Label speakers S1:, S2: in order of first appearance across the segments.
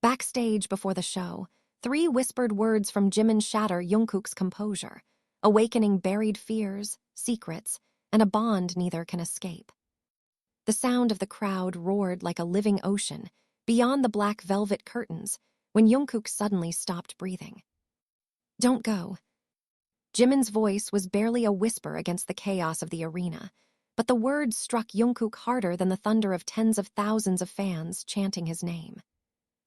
S1: Backstage before the show, 3 whispered words from Jimin shatter Jungkook's composure, awakening buried fears, secrets, and a bond neither can escape. The sound of the crowd roared like a living ocean beyond the black velvet curtains when Jungkook suddenly stopped breathing. "Don't go." Jimin's voice was barely a whisper against the chaos of the arena, but the words struck Jungkook harder than the thunder of tens of thousands of fans chanting his name.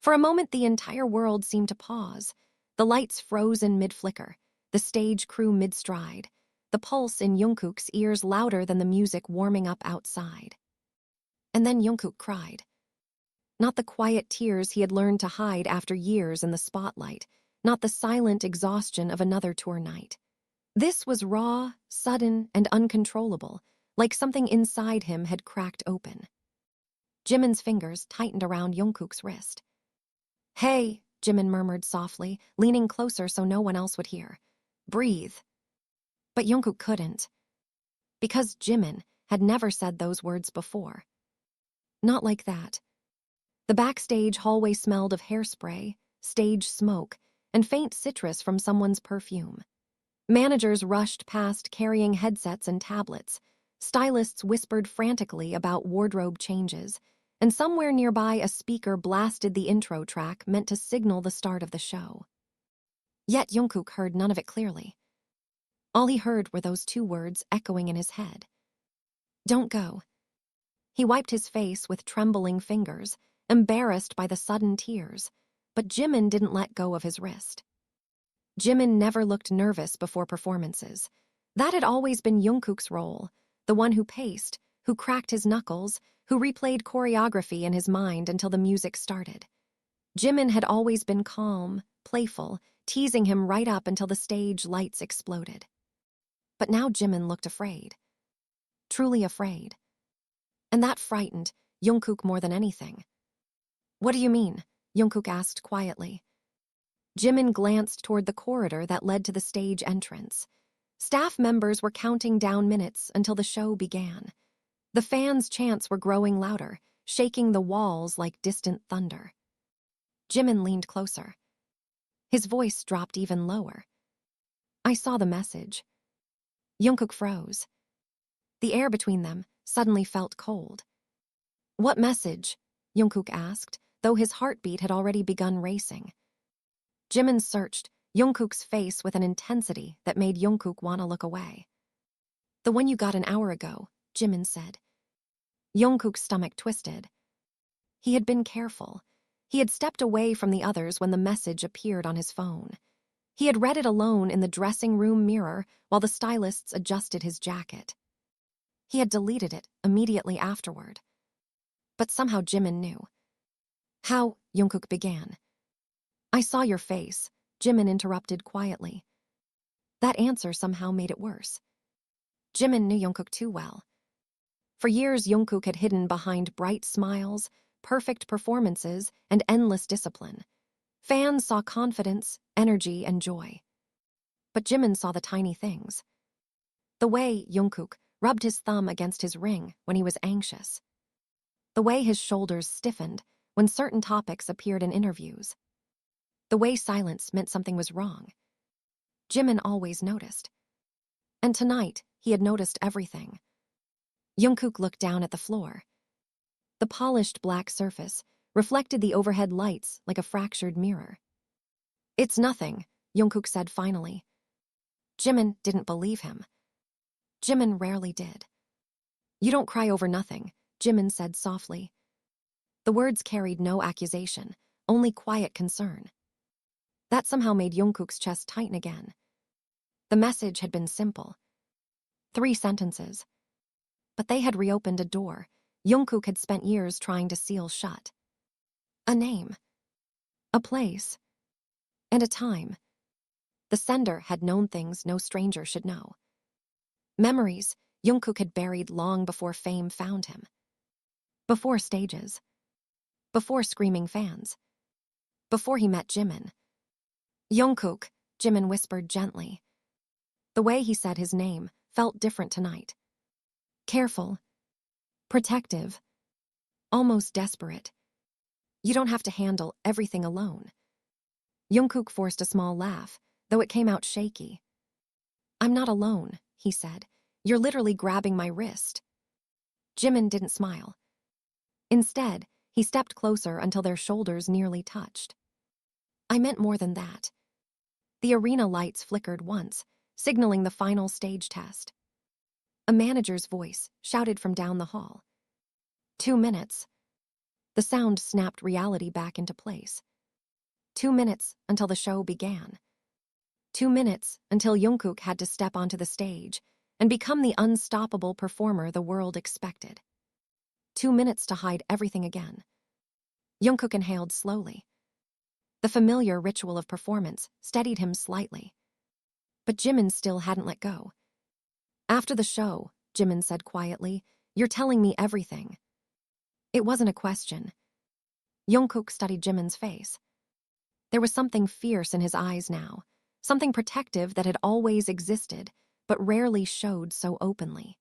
S1: For a moment, the entire world seemed to pause. The lights froze in mid-flicker, the stage crew mid-stride, the pulse in Jungkook's ears louder than the music warming up outside. And then Jungkook cried. Not the quiet tears he had learned to hide after years in the spotlight, not the silent exhaustion of another tour night. This was raw, sudden, and uncontrollable, like something inside him had cracked open. Jimin's fingers tightened around Jungkook's wrist. "Hey," Jimin murmured softly, leaning closer so no one else would hear. "Breathe." But Jungkook couldn't. Because Jimin had never said those words before. Not like that. The backstage hallway smelled of hairspray, stage smoke, and faint citrus from someone's perfume. Managers rushed past carrying headsets and tablets. Stylists whispered frantically about wardrobe changes, and somewhere nearby a speaker blasted the intro track meant to signal the start of the show. Yet Jungkook heard none of it clearly. All he heard were those 2 words echoing in his head. "Don't go." He wiped his face with trembling fingers, embarrassed by the sudden tears, but Jimin didn't let go of his wrist. Jimin never looked nervous before performances. That had always been Jungkook's role, the one who paced, who cracked his knuckles, who replayed choreography in his mind until the music started. Jimin had always been calm, playful, teasing him right up until the stage lights exploded. But now Jimin looked afraid. Truly afraid. And that frightened Jungkook more than anything. "What do you mean?" Jungkook asked quietly. Jimin glanced toward the corridor that led to the stage entrance. Staff members were counting down minutes until the show began. The fans' chants were growing louder, shaking the walls like distant thunder. Jimin leaned closer. His voice dropped even lower. "I saw the message." Jungkook froze. The air between them suddenly felt cold. "What message?" Jungkook asked, though his heartbeat had already begun racing. Jimin searched Jungkook's face with an intensity that made Jungkook want to look away. "The one you got an hour ago," Jimin said. Jungkook's stomach twisted. He had been careful. He had stepped away from the others when the message appeared on his phone. He had read it alone in the dressing room mirror while the stylists adjusted his jacket. He had deleted it immediately afterward. But somehow Jimin knew. "How?" Jungkook began. "I saw your face," Jimin interrupted quietly. That answer somehow made it worse. Jimin knew Jungkook too well. For years, Jungkook had hidden behind bright smiles, perfect performances, and endless discipline. Fans saw confidence, energy, and joy. But Jimin saw the tiny things. The way Jungkook rubbed his thumb against his ring when he was anxious. The way his shoulders stiffened when certain topics appeared in interviews. The way silence meant something was wrong. Jimin always noticed. And tonight, he had noticed everything. Jungkook looked down at the floor. The polished black surface reflected the overhead lights like a fractured mirror. "It's nothing," Jungkook said finally. Jimin didn't believe him. Jimin rarely did. "You don't cry over nothing," Jimin said softly. The words carried no accusation, only quiet concern. That somehow made Jungkook's chest tighten again. The message had been simple. 3 sentences. But they had reopened a door Jungkook had spent years trying to seal shut. A name. A place. And a time. The sender had known things no stranger should know. Memories Jungkook had buried long before fame found him. Before stages. Before screaming fans. Before he met Jimin. "Jungkook," Jimin whispered gently. The way he said his name felt different tonight. Careful. Protective. Almost desperate. You don't have to handle everything alone. Jungkook forced a small laugh, though it came out shaky. I'm not alone, he said. You're literally grabbing my wrist. Jimin didn't smile. Instead, he stepped closer until their shoulders nearly touched. I meant more than that. The arena lights flickered once, signaling the final stage test. A manager's voice shouted from down the hall. 2 minutes. The sound snapped reality back into place. 2 minutes until the show began. 2 minutes until Jungkook had to step onto the stage and become the unstoppable performer the world expected. 2 minutes to hide everything again. Jungkook inhaled slowly. The familiar ritual of performance steadied him slightly. But Jimin still hadn't let go. After the show, Jimin said quietly, you're telling me everything. It wasn't a question. Jungkook studied Jimin's face. There was something fierce in his eyes now, something protective that had always existed, but rarely showed so openly.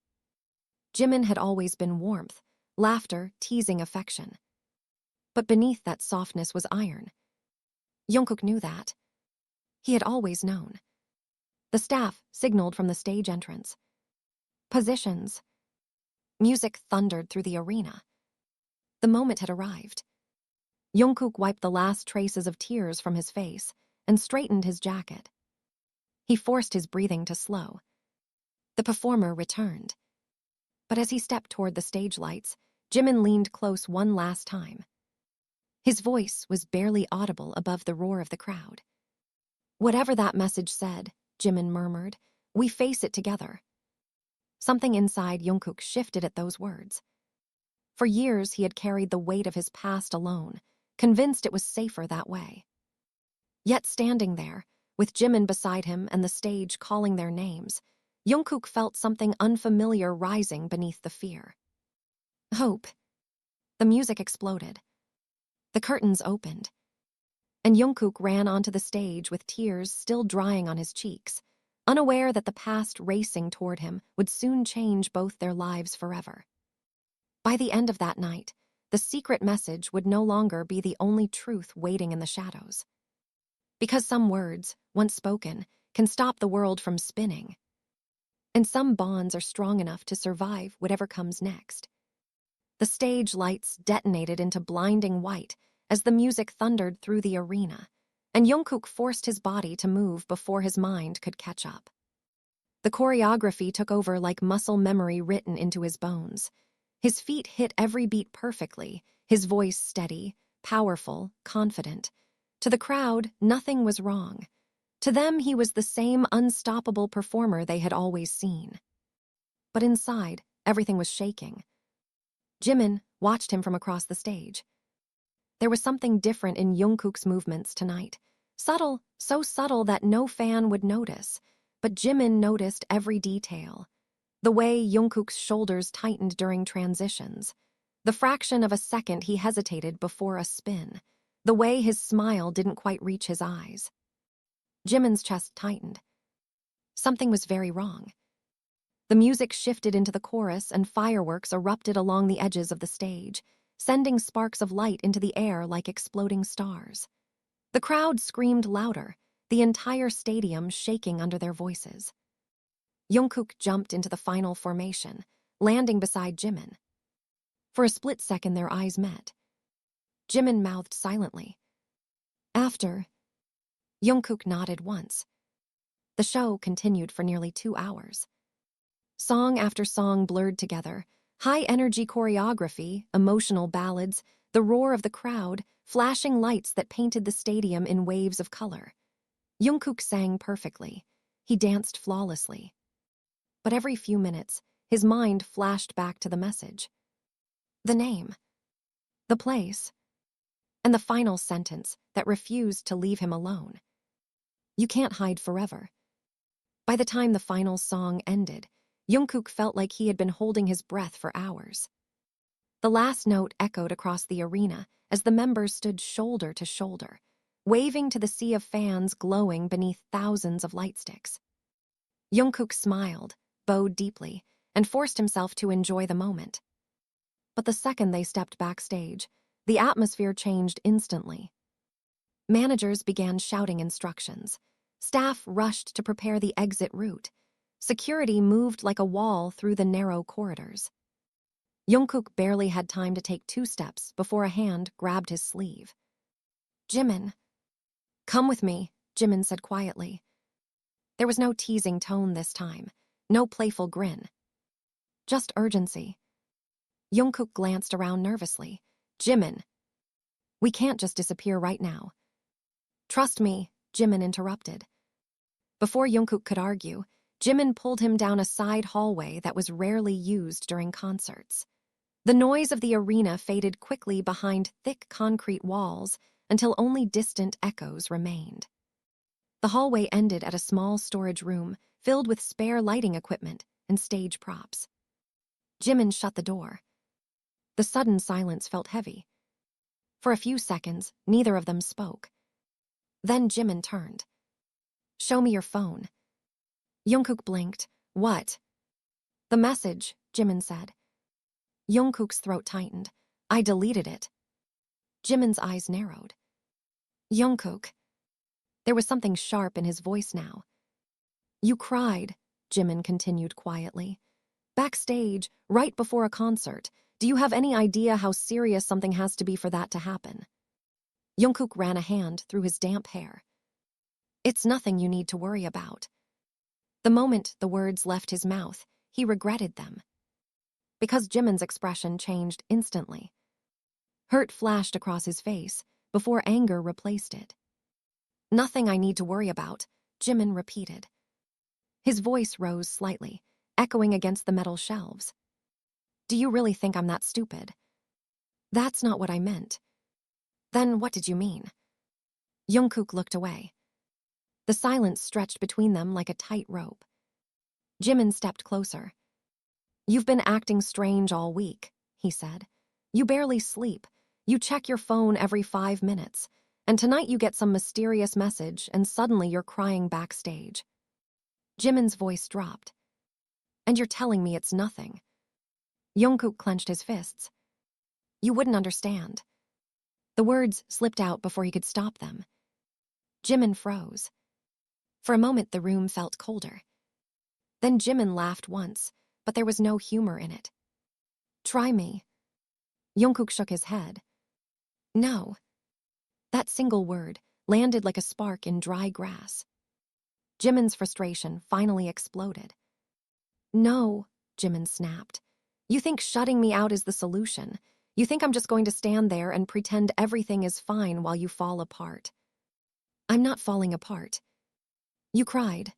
S1: Jimin had always been warmth, laughter, teasing affection. But beneath that softness was iron. Jungkook knew that. He had always known. The staff signaled from the stage entrance. Positions. Music thundered through the arena. The moment had arrived. Jungkook wiped the last traces of tears from his face and straightened his jacket. He forced his breathing to slow. The performer returned. But as he stepped toward the stage lights, Jimin leaned close one last time. His voice was barely audible above the roar of the crowd. Whatever that message said, Jimin murmured, we face it together. Something inside Jungkook shifted at those words. For years he had carried the weight of his past alone, convinced it was safer that way. Yet standing there, with Jimin beside him and the stage calling their names, Jungkook felt something unfamiliar rising beneath the fear. Hope. The music exploded. The curtains opened. And Jungkook ran onto the stage with tears still drying on his cheeks, unaware that the past racing toward him would soon change both their lives forever. By the end of that night, the secret message would no longer be the only truth waiting in the shadows. Because some words, once spoken, can stop the world from spinning. And some bonds are strong enough to survive whatever comes next. The stage lights detonated into blinding white as the music thundered through the arena, and Jungkook forced his body to move before his mind could catch up. The choreography took over like muscle memory written into his bones. His feet hit every beat perfectly, his voice steady, powerful, confident. To the crowd, nothing was wrong. To them, he was the same unstoppable performer they had always seen. But inside, everything was shaking. Jimin watched him from across the stage. There was something different in Jungkook's movements tonight. Subtle, so subtle that no fan would notice, but Jimin noticed every detail. The way Jungkook's shoulders tightened during transitions. The fraction of a second he hesitated before a spin. The way his smile didn't quite reach his eyes. Jimin's chest tightened. Something was very wrong. The music shifted into the chorus and fireworks erupted along the edges of the stage, sending sparks of light into the air like exploding stars. The crowd screamed louder, the entire stadium shaking under their voices. Jungkook jumped into the final formation, landing beside Jimin. For a split second, their eyes met. Jimin mouthed silently. After, Jungkook nodded once. The show continued for nearly 2 hours. Song after song blurred together, high-energy choreography, emotional ballads, the roar of the crowd, flashing lights that painted the stadium in waves of color. Jungkook sang perfectly. He danced flawlessly. But every few minutes, his mind flashed back to the message. The name. The place. And the final sentence that refused to leave him alone. You can't hide forever. By the time the final song ended, Jungkook felt like he had been holding his breath for hours. The last note echoed across the arena as the members stood shoulder to shoulder, waving to the sea of fans glowing beneath thousands of lightsticks. Jungkook smiled, bowed deeply, and forced himself to enjoy the moment. But the second they stepped backstage, The atmosphere changed instantly. Managers began shouting instructions. Staff rushed to prepare the exit route. Security moved like a wall through the narrow corridors. Jungkook barely had time to take 2 steps before a hand grabbed his sleeve. "Jimin." "Come with me," Jimin said quietly. There was no teasing tone this time, no playful grin. Just urgency. Jungkook glanced around nervously. "Jimin, we can't just disappear right now." "Trust me," Jimin interrupted. Before Jungkook could argue, Jimin pulled him down a side hallway that was rarely used during concerts. The noise of the arena faded quickly behind thick concrete walls until only distant echoes remained. The hallway ended at a small storage room filled with spare lighting equipment and stage props. Jimin shut the door. The sudden silence felt heavy. For a few seconds, neither of them spoke. Then Jimin turned. "Show me your phone." Jungkook blinked. "What?" "The message," Jimin said. Jungkook's throat tightened. "I deleted it." Jimin's eyes narrowed. "Jungkook." There was something sharp in his voice now. "You cried," Jimin continued quietly. "Backstage, right before a concert. Do you have any idea how serious something has to be for that to happen?" Jungkook ran a hand through his damp hair. "It's nothing you need to worry about." The moment the words left his mouth, he regretted them. Because Jimin's expression changed instantly. Hurt flashed across his face before anger replaced it. "Nothing I need to worry about," Jimin repeated. His voice rose slightly, echoing against the metal shelves. "Do you really think I'm that stupid?" "That's not what I meant." "Then what did you mean?" Jungkook looked away. The silence stretched between them like a tight rope. Jimin stepped closer. "You've been acting strange all week," he said. "You barely sleep. You check your phone every 5 minutes. And tonight you get some mysterious message and suddenly you're crying backstage." Jimin's voice dropped. "And you're telling me it's nothing." Jungkook clenched his fists. "You wouldn't understand." The words slipped out before he could stop them. Jimin froze. For a moment the room felt colder. Then Jimin laughed once, but there was no humor in it. "Try me." Jungkook shook his head. "No." That single word landed like a spark in dry grass. Jimin's frustration finally exploded. "No," Jimin snapped. "You think shutting me out is the solution. You think I'm just going to stand there and pretend everything is fine while you fall apart." "I'm not falling apart." "You cried."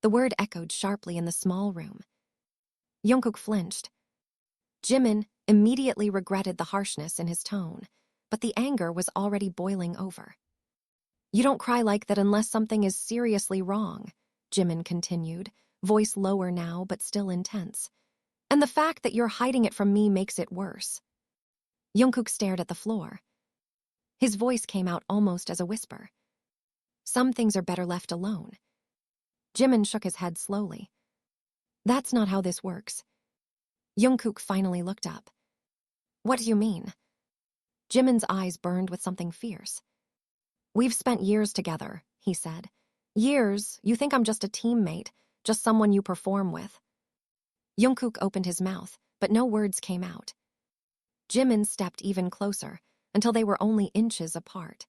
S1: The word echoed sharply in the small room. Jungkook flinched. Jimin immediately regretted the harshness in his tone, but the anger was already boiling over. "You don't cry like that unless something is seriously wrong," Jimin continued, voice lower now but still intense. "And the fact that you're hiding it from me makes it worse." Jungkook stared at the floor. His voice came out almost as a whisper. "Some things are better left alone." Jimin shook his head slowly. "That's not how this works." Jungkook finally looked up. "What do you mean?" Jimin's eyes burned with something fierce. "We've spent years together," he said. "Years, you think I'm just a teammate, just someone you perform with." Jungkook opened his mouth, but no words came out. Jimin stepped even closer, until they were only inches apart.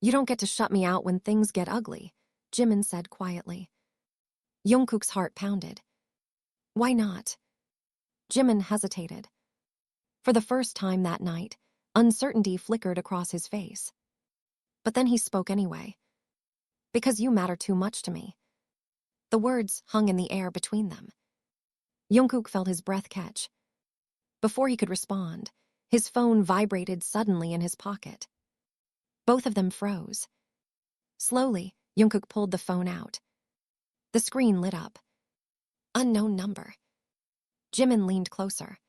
S1: "You don't get to shut me out when things get ugly," Jimin said quietly. Jungkook's heart pounded. "Why not?" Jimin hesitated. For the first time that night, uncertainty flickered across his face. But then he spoke anyway. "Because you matter too much to me." The words hung in the air between them. Jungkook felt his breath catch. Before he could respond, his phone vibrated suddenly in his pocket. Both of them froze. Slowly, Jungkook pulled the phone out. The screen lit up. Unknown number. Jimin leaned closer.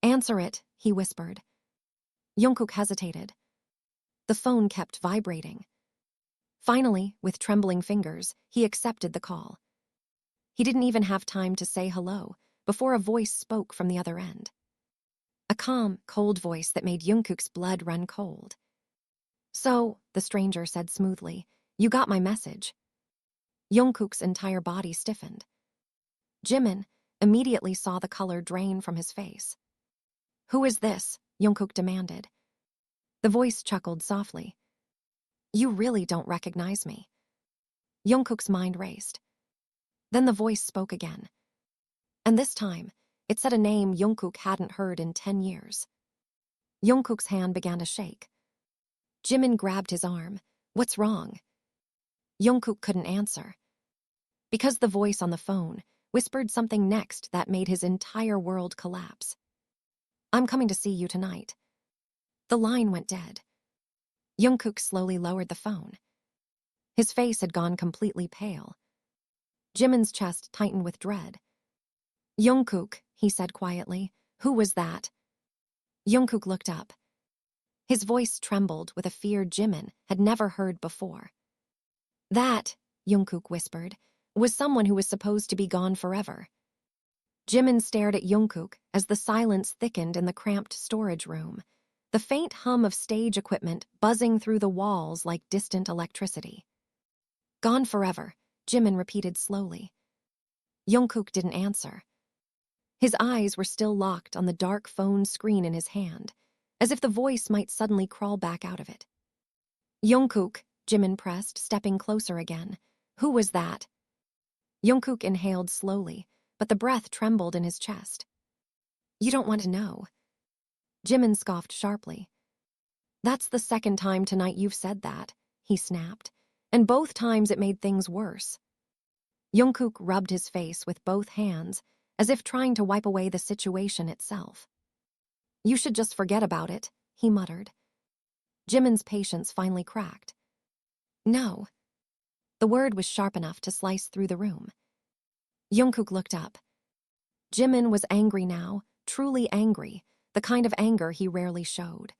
S1: "Answer it," he whispered. Jungkook hesitated. The phone kept vibrating. Finally, with trembling fingers, he accepted the call. He didn't even have time to say hello before a voice spoke from the other end. "A calm, cold voice that made Jungkook's blood run cold. "So," the stranger said smoothly, "you got my message." Jungkook's entire body stiffened. Jimin immediately saw the color drain from his face. "Who is this?" Jungkook demanded. The voice chuckled softly. "You really don't recognize me." Jungkook's mind raced. Then the voice spoke again. And this time, it said a name Jungkook hadn't heard in 10 years. Jungkook's hand began to shake. Jimin grabbed his arm. "What's wrong?" Jungkook couldn't answer. Because the voice on the phone whispered something next that made his entire world collapse. "I'm coming to see you tonight." The line went dead. Jungkook slowly lowered the phone. His face had gone completely pale. Jimin's chest tightened with dread. "Jungkook," he said quietly. "Who was that?" Jungkook looked up. His voice trembled with a fear Jimin had never heard before. "That," Jungkook whispered, "was someone who was supposed to be gone forever." Jimin stared at Jungkook as the silence thickened in the cramped storage room, the faint hum of stage equipment buzzing through the walls like distant electricity. "Gone forever," Jimin repeated slowly. Jungkook didn't answer. His eyes were still locked on the dark phone screen in his hand, as if the voice might suddenly crawl back out of it. "Jungkook," Jimin pressed, stepping closer again. "Who was that?" Jungkook inhaled slowly, but the breath trembled in his chest. "You don't want to know." Jimin scoffed sharply. "That's the second time tonight you've said that," he snapped, and both times it made things worse. Jungkook rubbed his face with both hands, as if trying to wipe away the situation itself. "You should just forget about it," he muttered. Jimin's patience finally cracked. "No." The word was sharp enough to slice through the room. Jungkook looked up. Jimin was angry now, truly angry, the kind of anger he rarely showed.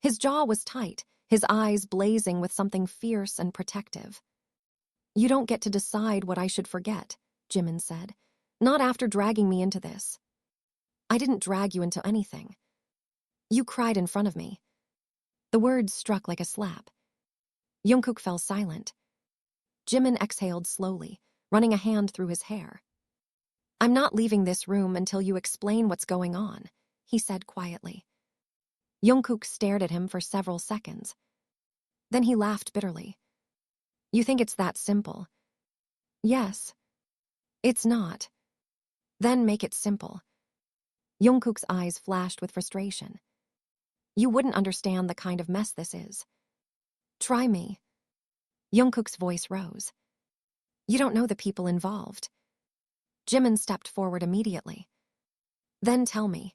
S1: His jaw was tight, his eyes blazing with something fierce and protective. "You don't get to decide what I should forget," Jimin said. "Not after dragging me into this." "I didn't drag you into anything. You cried in front of me." The words struck like a slap. Jungkook fell silent. Jimin exhaled slowly, running a hand through his hair. "I'm not leaving this room until you explain what's going on," he said quietly. Jungkook stared at him for several seconds. Then he laughed bitterly. "You think it's that simple?" "Yes." "It's not." "Then make it simple." Jungkook's eyes flashed with frustration. "You wouldn't understand the kind of mess this is." "Try me." Jungkook's voice rose. "You don't know the people involved." Jimin stepped forward immediately. "Then tell me."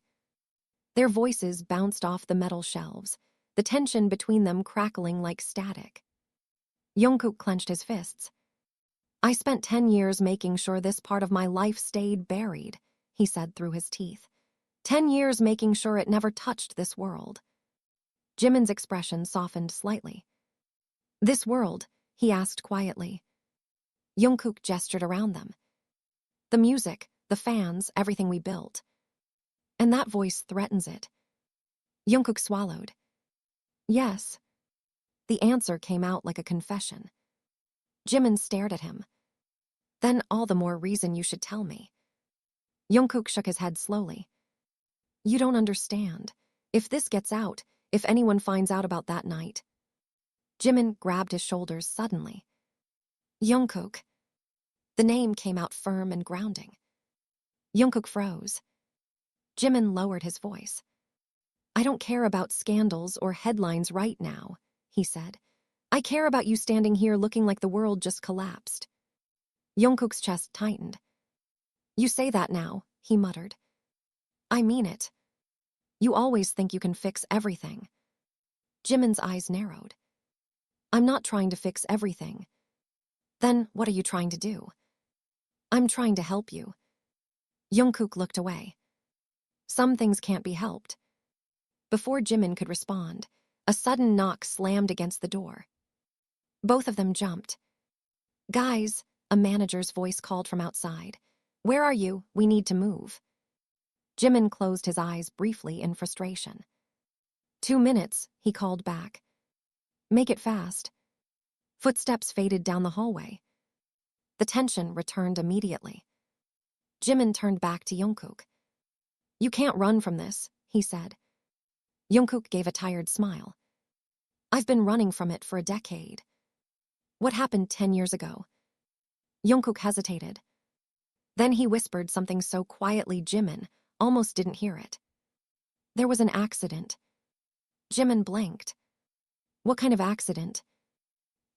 S1: Their voices bounced off the metal shelves, the tension between them crackling like static. Jungkook clenched his fists. "I spent 10 years making sure this part of my life stayed buried," he said through his teeth. 10 years making sure it never touched this world. Jimin's expression softened slightly. "This world?" he asked quietly. Jungkook gestured around them. "The music, the fans, everything we built." "And that voice threatens it." Jungkook swallowed. "Yes." The answer came out like a confession. Jimin stared at him. "Then all the more reason you should tell me." Jungkook shook his head slowly. "You don't understand. If this gets out, if anyone finds out about that night." Jimin grabbed his shoulders suddenly. "Jungkook." The name came out firm and grounding. Jungkook froze. Jimin lowered his voice. "I don't care about scandals or headlines right now," he said. "I care about you standing here looking like the world just collapsed." Jungkook's chest tightened. "You say that now," he muttered. "I mean it. You always think you can fix everything." Jimin's eyes narrowed. "I'm not trying to fix everything." "Then what are you trying to do?" "I'm trying to help you." Jungkook looked away. "Some things can't be helped." Before Jimin could respond, a sudden knock slammed against the door. Both of them jumped. "Guys," a manager's voice called from outside. "Where are you? We need to move." Jimin closed his eyes briefly in frustration. 2 minutes, he called back. Make it fast. Footsteps faded down the hallway. The tension returned immediately. Jimin turned back to Jungkook. You can't run from this, he said. Jungkook gave a tired smile. I've been running from it for a decade. What happened 10 years ago? Jungkook hesitated. Then he whispered something so quietly Jimin almost didn't hear it. There was an accident. Jimin blinked. What kind of accident?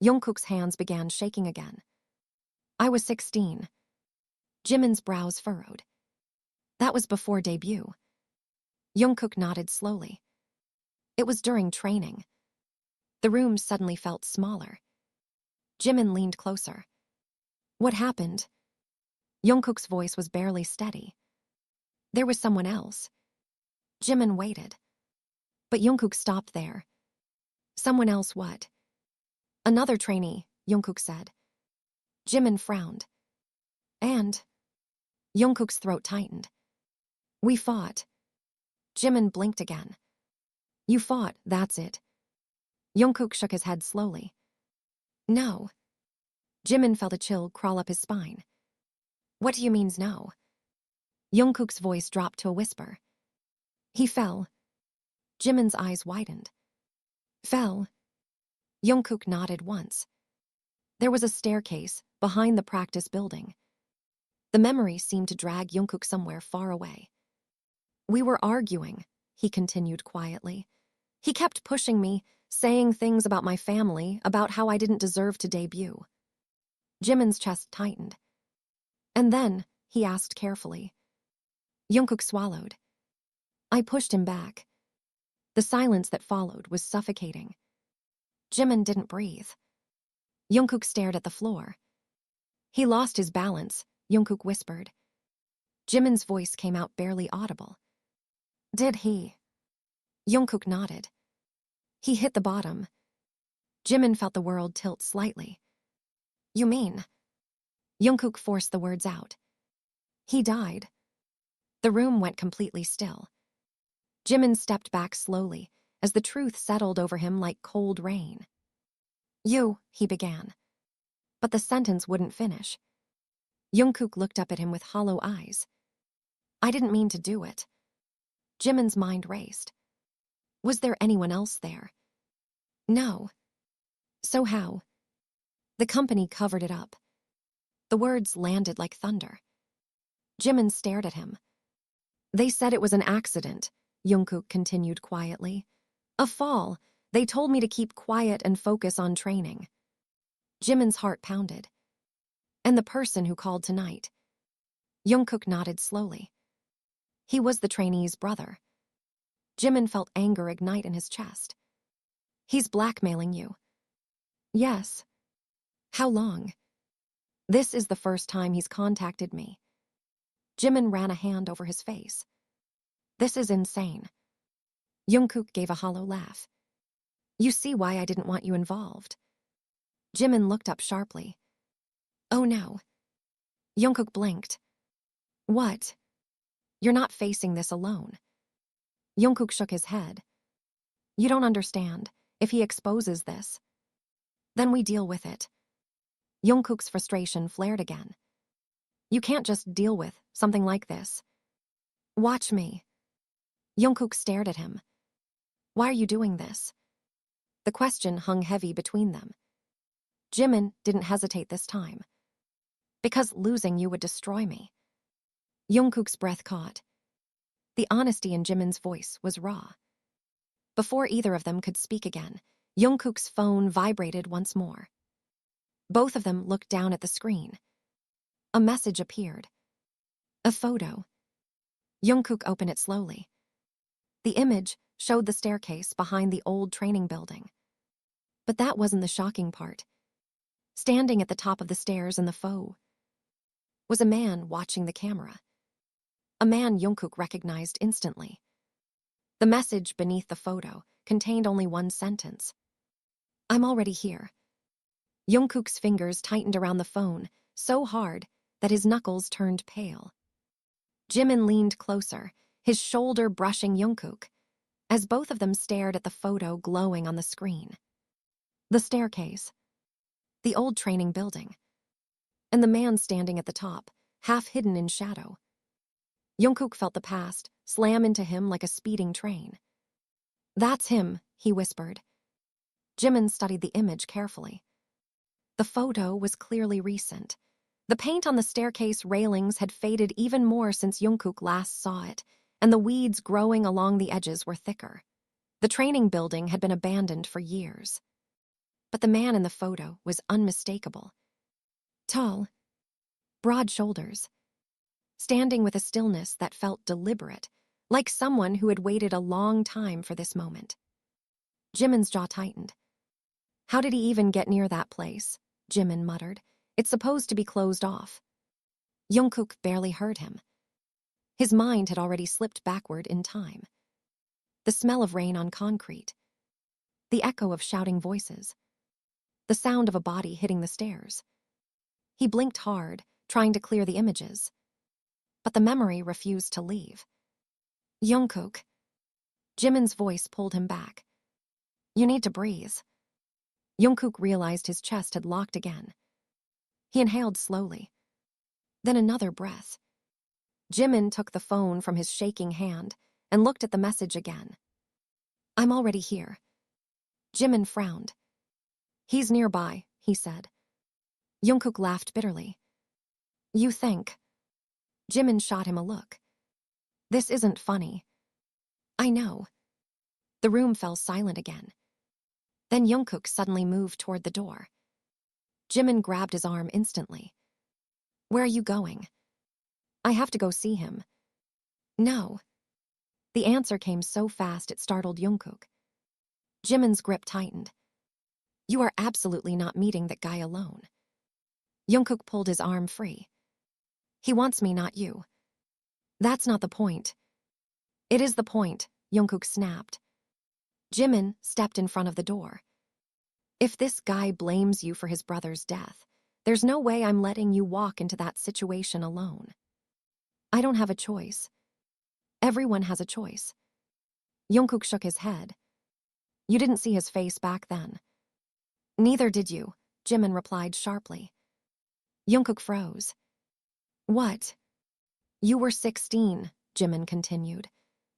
S1: Jungkook's hands began shaking again. I was 16. Jimin's brows furrowed. That was before debut. Jungkook nodded slowly. It was during training. The room suddenly felt smaller. Jimin leaned closer. What happened? Jungkook's voice was barely steady. There was someone else. Jimin waited. But Jungkook stopped there. Someone else what? Another trainee, Jungkook said. Jimin frowned. And? Jungkook's throat tightened. We fought. Jimin blinked again. You fought, that's it. Jungkook shook his head slowly. No. Jimin felt a chill crawl up his spine. What do you mean no? Jungkook's voice dropped to a whisper. He fell. Jimin's eyes widened. Fell? Jungkook nodded once. There was a staircase behind the practice building. The memory seemed to drag Jungkook somewhere far away. We were arguing, he continued quietly. He kept pushing me, saying things about my family, about how I didn't deserve to debut. Jimin's chest tightened. And then, he asked carefully. Jungkook swallowed. I pushed him back. The silence that followed was suffocating. Jimin didn't breathe. Jungkook stared at the floor. He lost his balance, Jungkook whispered. Jimin's voice came out barely audible. Did he? Jungkook nodded. He hit the bottom. Jimin felt the world tilt slightly. You mean? Jungkook forced the words out. He died. The room went completely still. Jimin stepped back slowly as the truth settled over him like cold rain. He began. But the sentence wouldn't finish. Jungkook looked up at him with hollow eyes. I didn't mean to do it. Jimin's mind raced. Was there anyone else there? No. So how? The company covered it up. The words landed like thunder. Jimin stared at him. They said it was an accident, Jungkook continued quietly. A fall. They told me to keep quiet and focus on training. Jimin's heart pounded. And the person who called tonight? Jungkook nodded slowly. He was the trainee's brother. Jimin felt anger ignite in his chest. He's blackmailing you. Yes. How long? This is the first time he's contacted me. Jimin ran a hand over his face. This is insane. Jungkook gave a hollow laugh. You see why I didn't want you involved. Jimin looked up sharply. Oh no. Jungkook blinked. What? You're not facing this alone. Jungkook shook his head. You don't understand. If he exposes this, then we deal with it. Jungkook's frustration flared again. You can't just deal with something like this. Watch me. Jungkook stared at him. Why are you doing this? The question hung heavy between them. Jimin didn't hesitate this time. Because losing you would destroy me. Jungkook's breath caught. The honesty in Jimin's voice was raw. Before either of them could speak again, Jungkook's phone vibrated once more. Both of them looked down at the screen. A message appeared. A photo. Jungkook opened it slowly. The image showed the staircase behind the old training building. But that wasn't the shocking part. Standing at the top of the stairs in the photo was a man watching the camera. A man Jungkook recognized instantly. The message beneath the photo contained only one sentence. I'm already here. Jungkook's fingers tightened around the phone so hard that his knuckles turned pale. Jimin leaned closer, his shoulder brushing Jungkook, as both of them stared at the photo glowing on the screen. The staircase, the old training building, and the man standing at the top, half hidden in shadow. Jungkook felt the past slam into him like a speeding train. "That's him," he whispered. Jimin studied the image carefully. The photo was clearly recent. The paint on the staircase railings had faded even more since Jungkook last saw it, and the weeds growing along the edges were thicker. The training building had been abandoned for years. But the man in the photo was unmistakable. Tall, broad shoulders, standing with a stillness that felt deliberate, like someone who had waited a long time for this moment. Jimin's jaw tightened. "How did he even get near that place?" Jimin muttered. "It's supposed to be closed off." Jungkook barely heard him. His mind had already slipped backward in time. The smell of rain on concrete, the echo of shouting voices, the sound of a body hitting the stairs. He blinked hard, trying to clear the images. But the memory refused to leave. "Jungkook." Jimin's voice pulled him back. "You need to breathe." Jungkook realized his chest had locked again. He inhaled slowly. Then another breath. Jimin took the phone from his shaking hand and looked at the message again. "I'm already here." Jimin frowned. "He's nearby," he said. Jungkook laughed bitterly. "You think?" Jimin shot him a look. "This isn't funny." "I know." The room fell silent again. Then Jungkook suddenly moved toward the door. Jimin grabbed his arm instantly. "Where are you going?" "I have to go see him." "No." The answer came so fast it startled Jungkook. Jimin's grip tightened. "You are absolutely not meeting that guy alone." Jungkook pulled his arm free. "He wants me, not you." "That's not the point." "It is the point," Jungkook snapped. Jimin stepped in front of the door. "If this guy blames you for his brother's death, there's no way I'm letting you walk into that situation alone." "I don't have a choice." "Everyone has a choice." Jungkook shook his head. "You didn't see his face back then." "Neither did you," Jimin replied sharply. Jungkook froze. "What?" "You were 16, Jimin continued.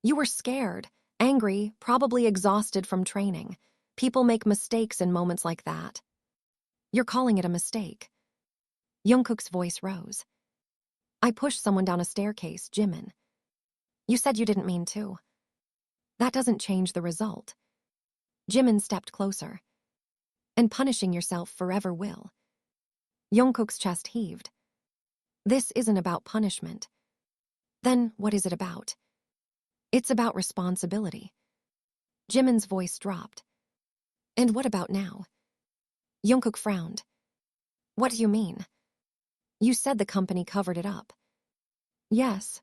S1: "You were scared, angry, probably exhausted from training. People make mistakes in moments like that." "You're calling it a mistake." Jungkook's voice rose. "I pushed someone down a staircase, Jimin." "You said you didn't mean to." "That doesn't change the result." Jimin stepped closer. "And punishing yourself forever will." Jungkook's chest heaved. "This isn't about punishment." "Then what is it about?" "It's about responsibility." Jimin's voice dropped. "And what about now?" Jungkook frowned. "What do you mean?" "You said the company covered it up." "Yes."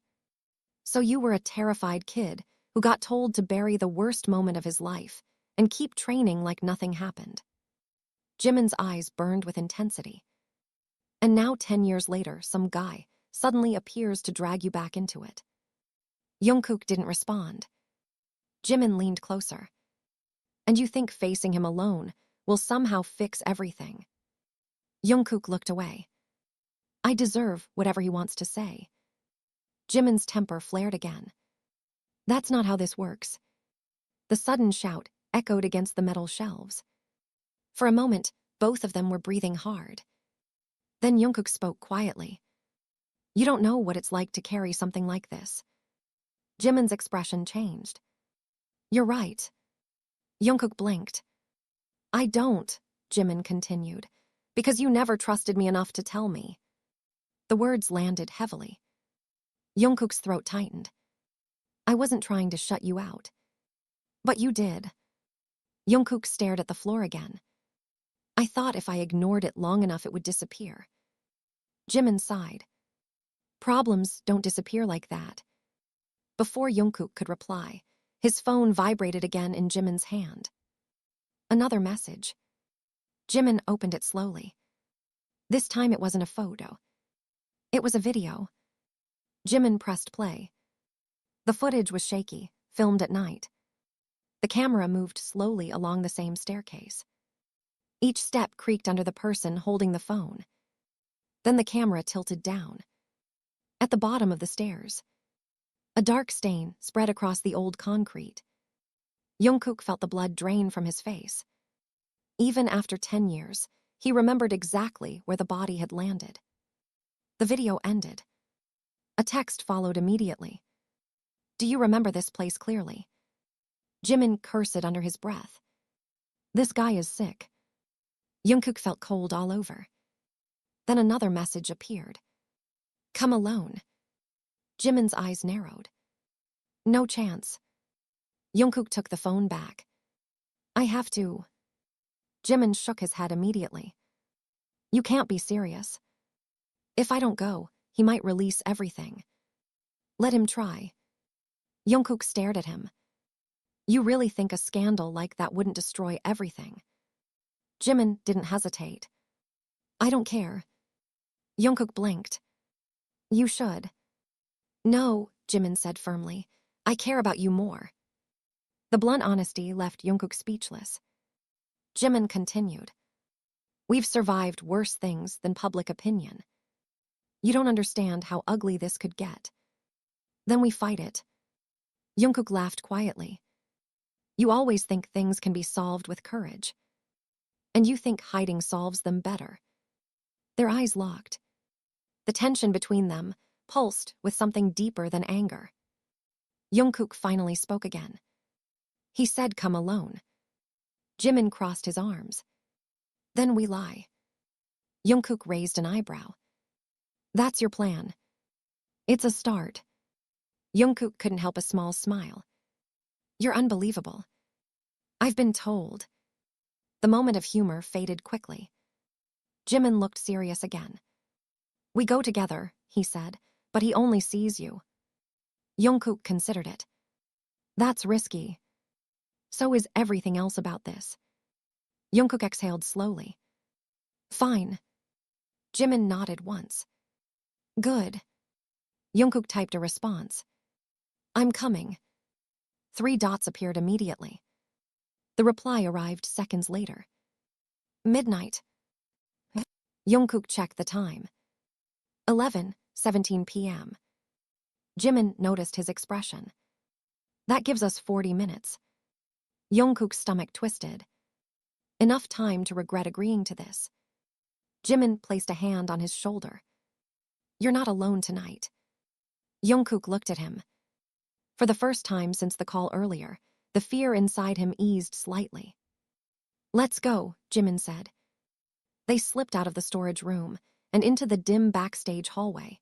S1: "So you were a terrified kid who got told to bury the worst moment of his life and keep training like nothing happened." Jimin's eyes burned with intensity. "And now 10 years later, some guy suddenly appears to drag you back into it." Jungkook didn't respond. Jimin leaned closer. "And you think facing him alone will somehow fix everything?" Jungkook looked away. "I deserve whatever he wants to say." Jimin's temper flared again. "That's not how this works." The sudden shout echoed against the metal shelves. For a moment, both of them were breathing hard. Then Jungkook spoke quietly. "You don't know what it's like to carry something like this." Jimin's expression changed. "You're right." Jungkook blinked. "I don't," Jimin continued, "because you never trusted me enough to tell me." The words landed heavily. Jungkook's throat tightened. "I wasn't trying to shut you out." "But you did." Jungkook stared at the floor again. "I thought if I ignored it long enough it would disappear." Jimin sighed. "Problems don't disappear like that." Before Jungkook could reply, his phone vibrated again in Jimin's hand. Another message. Jimin opened it slowly. This time it wasn't a photo. It was a video. Jimin pressed play. The footage was shaky, filmed at night. The camera moved slowly along the same staircase. Each step creaked under the person holding the phone. Then the camera tilted down. At the bottom of the stairs, a dark stain spread across the old concrete. Jungkook felt the blood drain from his face. Even after 10 years, he remembered exactly where the body had landed. The video ended. A text followed immediately. "Do you remember this place clearly?" Jimin cursed under his breath. "This guy is sick." Jungkook felt cold all over. Then another message appeared. "Come alone." Jimin's eyes narrowed. "No chance." Jungkook took the phone back. "I have to." Jimin shook his head immediately. "You can't be serious. If I don't go, he might release everything." "Let him try." Jungkook stared at him. "You really think a scandal like that wouldn't destroy everything?" Jimin didn't hesitate. "I don't care." Jungkook blinked. "You should." "No," Jimin said firmly. "I care about you more." The blunt honesty left Jungkook speechless. Jimin continued. "We've survived worse things than public opinion. You don't understand how ugly this could get. Then we fight it." Jungkook laughed quietly. "You always think things can be solved with courage. And you think hiding solves them better." Their eyes locked. The tension between them pulsed with something deeper than anger. Jungkook finally spoke again. He said, "Come alone." Jimin crossed his arms. "Then we lie." Jungkook raised an eyebrow. "That's your plan." "It's a start." Jungkook couldn't help a small smile. "You're unbelievable." "I've been told." The moment of humor faded quickly. Jimin looked serious again. "We go together," he said, "but he only sees you." Jungkook considered it. "That's risky." "So is everything else about this." Jungkook exhaled slowly. "Fine." Jimin nodded once. "Good." Jungkook typed a response. "I'm coming." 3 dots appeared immediately. The reply arrived seconds later. "Midnight." Jungkook checked the time. 11:17 p.m. Jimin noticed his expression. "That gives us 40 minutes." Jungkook's stomach twisted. Enough time to regret agreeing to this. Jimin placed a hand on his shoulder. "You're not alone tonight." Jungkook looked at him. For the first time since the call earlier, the fear inside him eased slightly. "Let's go," Jimin said. They slipped out of the storage room and into the dim backstage hallway.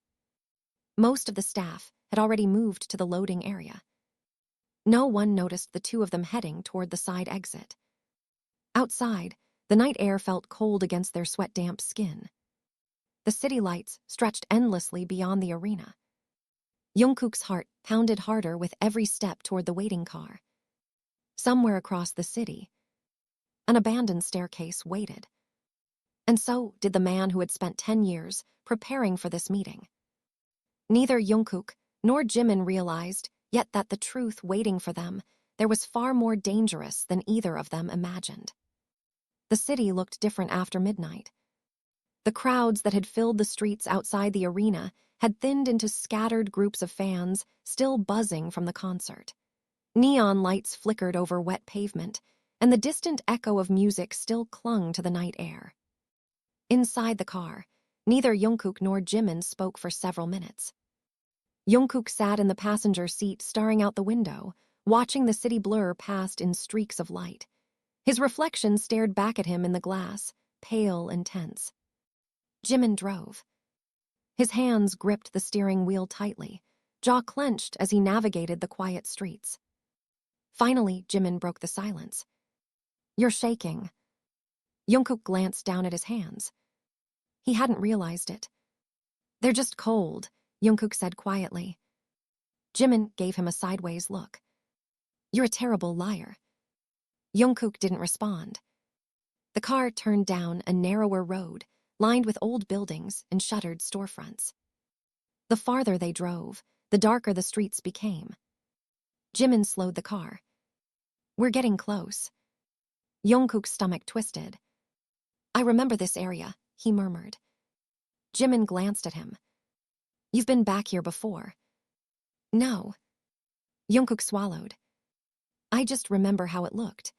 S1: Most of the staff had already moved to the loading area. No one noticed the two of them heading toward the side exit. Outside, the night air felt cold against their sweat-damp skin. The city lights stretched endlessly beyond the arena. Jungkook's heart pounded harder with every step toward the waiting car. Somewhere across the city, an abandoned staircase waited. And so did the man who had spent 10 years preparing for this meeting. Neither Jungkook nor Jimin realized yet that the truth waiting for them there was far more dangerous than either of them imagined. The city looked different after midnight. The crowds that had filled the streets outside the arena had thinned into scattered groups of fans still buzzing from the concert. Neon lights flickered over wet pavement, and the distant echo of music still clung to the night air. Inside the car, neither Jungkook nor Jimin spoke for several minutes. Jungkook sat in the passenger seat staring out the window, watching the city blur past in streaks of light. His reflection stared back at him in the glass, pale and tense. Jimin drove. His hands gripped the steering wheel tightly, jaw clenched as he navigated the quiet streets. Finally, Jimin broke the silence. "You're shaking." Jungkook glanced down at his hands. He hadn't realized it. "They're just cold," Jungkook said quietly. Jimin gave him a sideways look. "You're a terrible liar." Jungkook didn't respond. The car turned down a narrower road, lined with old buildings and shuttered storefronts. The farther they drove, the darker the streets became. Jimin slowed the car. We're getting close. Jungkook's stomach twisted. I remember this area, he murmured. Jimin glanced at him. You've been back here before. No. Jungkook swallowed. I just remember how it looked.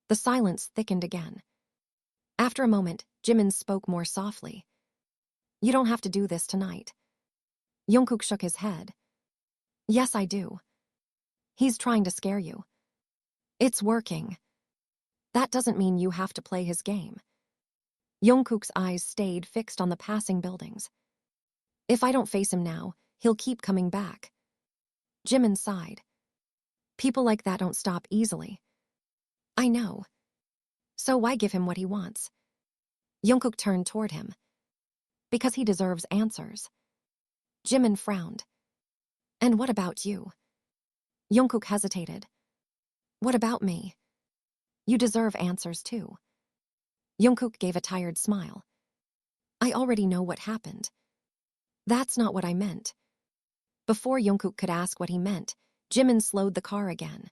S1: The silence thickened again. After a moment, Jimin spoke more softly. You don't have to do this tonight. Jungkook shook his head. Yes, I do. He's trying to scare you. It's working. That doesn't mean you have to play his game. Jungkook's eyes stayed fixed on the passing buildings. If I don't face him now, he'll keep coming back. Jimin sighed. People like that don't stop easily. I know. So why give him what he wants? Jungkook turned toward him. Because he deserves answers. Jimin frowned. And what about you? Jungkook hesitated. What about me? You deserve answers too. Jungkook gave a tired smile. I already know what happened. That's not what I meant. Before Jungkook could ask what he meant, Jimin slowed the car again.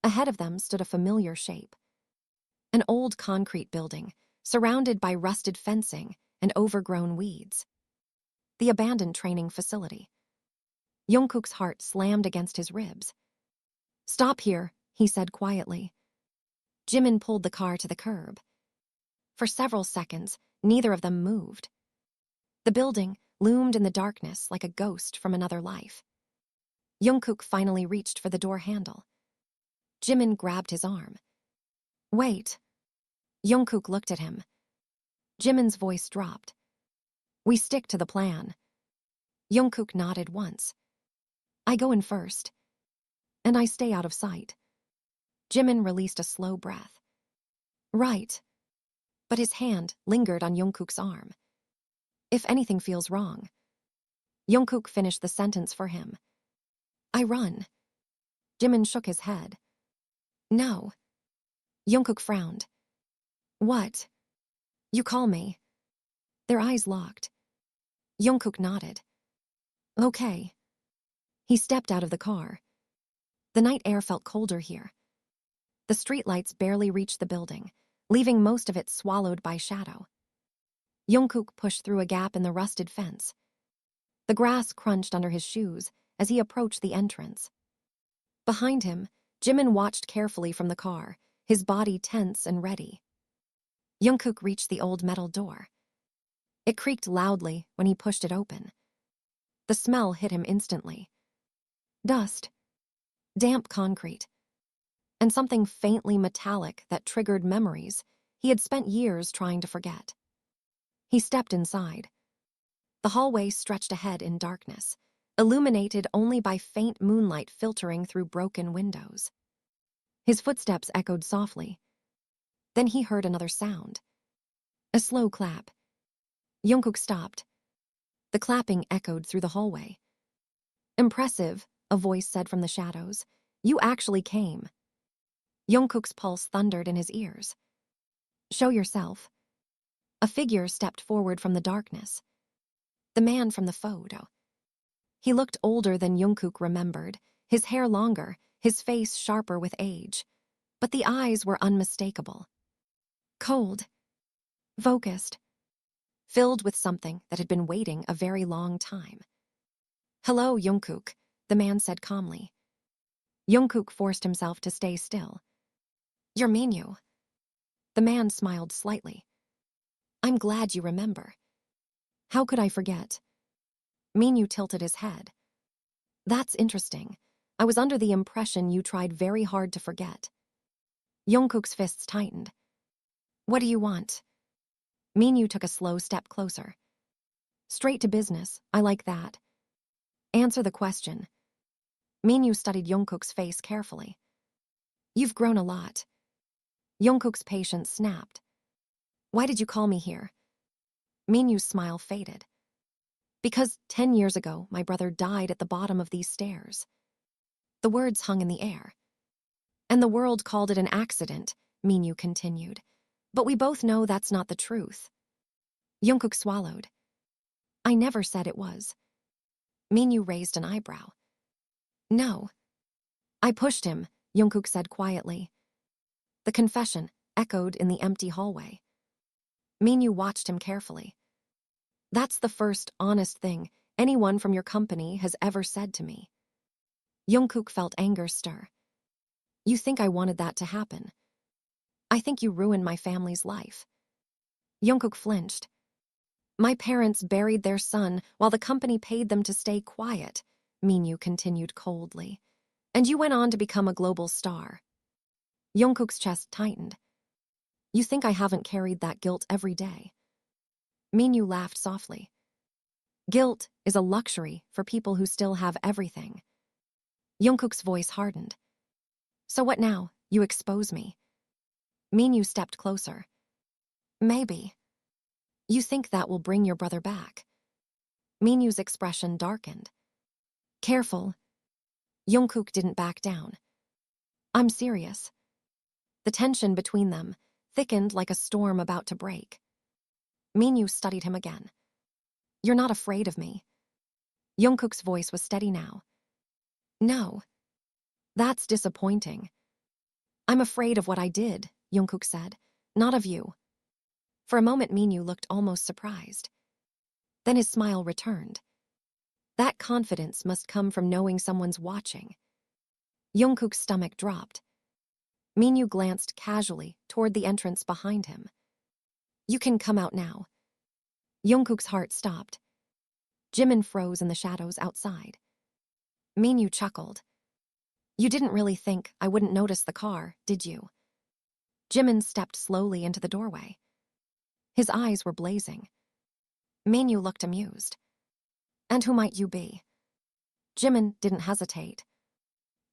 S1: Ahead of them stood a familiar shape. An old concrete building, surrounded by rusted fencing and overgrown weeds. The abandoned training facility. Jungkook's heart slammed against his ribs. Stop here, he said quietly. Jimin pulled the car to the curb. For several seconds, neither of them moved. The building loomed in the darkness like a ghost from another life. Jungkook finally reached for the door handle. Jimin grabbed his arm. Wait. Jungkook looked at him. Jimin's voice dropped. We stick to the plan. Jungkook nodded once. I go in first. And I stay out of sight. Jimin released a slow breath. Right. But his hand lingered on Jungkook's arm. If anything feels wrong. Jungkook finished the sentence for him. I run. Jimin shook his head. No. Jungkook frowned. What? You call me. Their eyes locked. Jungkook nodded. Okay. He stepped out of the car. The night air felt colder here. The streetlights barely reached the building, leaving most of it swallowed by shadow. Jungkook pushed through a gap in the rusted fence. The grass crunched under his shoes as he approached the entrance. Behind him, Jimin watched carefully from the car, his body tense and ready. Jungkook reached the old metal door. It creaked loudly when he pushed it open. The smell hit him instantly. Dust. Damp concrete. And something faintly metallic that triggered memories he had spent years trying to forget. He stepped inside. The hallway stretched ahead in darkness, illuminated only by faint moonlight filtering through broken windows. His footsteps echoed softly. Then he heard another sound. A slow clap. Jungkook stopped. The clapping echoed through the hallway. Impressive, a voice said from the shadows. You actually came. Jungkook's pulse thundered in his ears. Show yourself. A figure stepped forward from the darkness. The man from the photo. He looked older than Jungkook remembered, his hair longer, his face sharper with age. But the eyes were unmistakable. Cold. Focused. Filled with something that had been waiting a very long time. Hello, Jungkook, the man said calmly. Jungkook forced himself to stay still. You're Minyu. The man smiled slightly. I'm glad you remember. How could I forget? Minyu tilted his head. That's interesting. I was under the impression you tried very hard to forget. Jungkook's fists tightened. What do you want? Minyu took a slow step closer. Straight to business, I like that. Answer the question. Minyu studied Jungkook's face carefully. You've grown a lot. Jungkook's patience snapped. Why did you call me here? Minyu's smile faded. Because 10 years ago, my brother died at the bottom of these stairs. The words hung in the air. And the world called it an accident, Minyu continued. But we both know that's not the truth. Jungkook swallowed. I never said it was. Minyu raised an eyebrow. No. I pushed him, Jungkook said quietly. The confession echoed in the empty hallway. Minyu watched him carefully. That's the first honest thing anyone from your company has ever said to me. Jungkook felt anger stir. You think I wanted that to happen? I think you ruined my family's life. Jungkook flinched. My parents buried their son while the company paid them to stay quiet, Minyu continued coldly. And you went on to become a global star. Jungkook's chest tightened. You think I haven't carried that guilt every day? Minyu laughed softly. Guilt is a luxury for people who still have everything. Jungkook's voice hardened. So what now? You expose me. Minyu stepped closer. Maybe. You think that will bring your brother back? Minyu's expression darkened. Careful. Jungkook didn't back down. I'm serious. The tension between them thickened like a storm about to break. Minyu studied him again. You're not afraid of me. Jungkook's voice was steady now. No. That's disappointing. I'm afraid of what I did, Jungkook said, not of you. For a moment Minyu looked almost surprised. Then his smile returned. That confidence must come from knowing someone's watching. Jungkook's stomach dropped. Minyu glanced casually toward the entrance behind him. You can come out now. Jungkook's heart stopped. Jimin froze in the shadows outside. Minyu chuckled. You didn't really think I wouldn't notice the car, did you? Jimin stepped slowly into the doorway. His eyes were blazing. Minyu looked amused. And who might you be? Jimin didn't hesitate.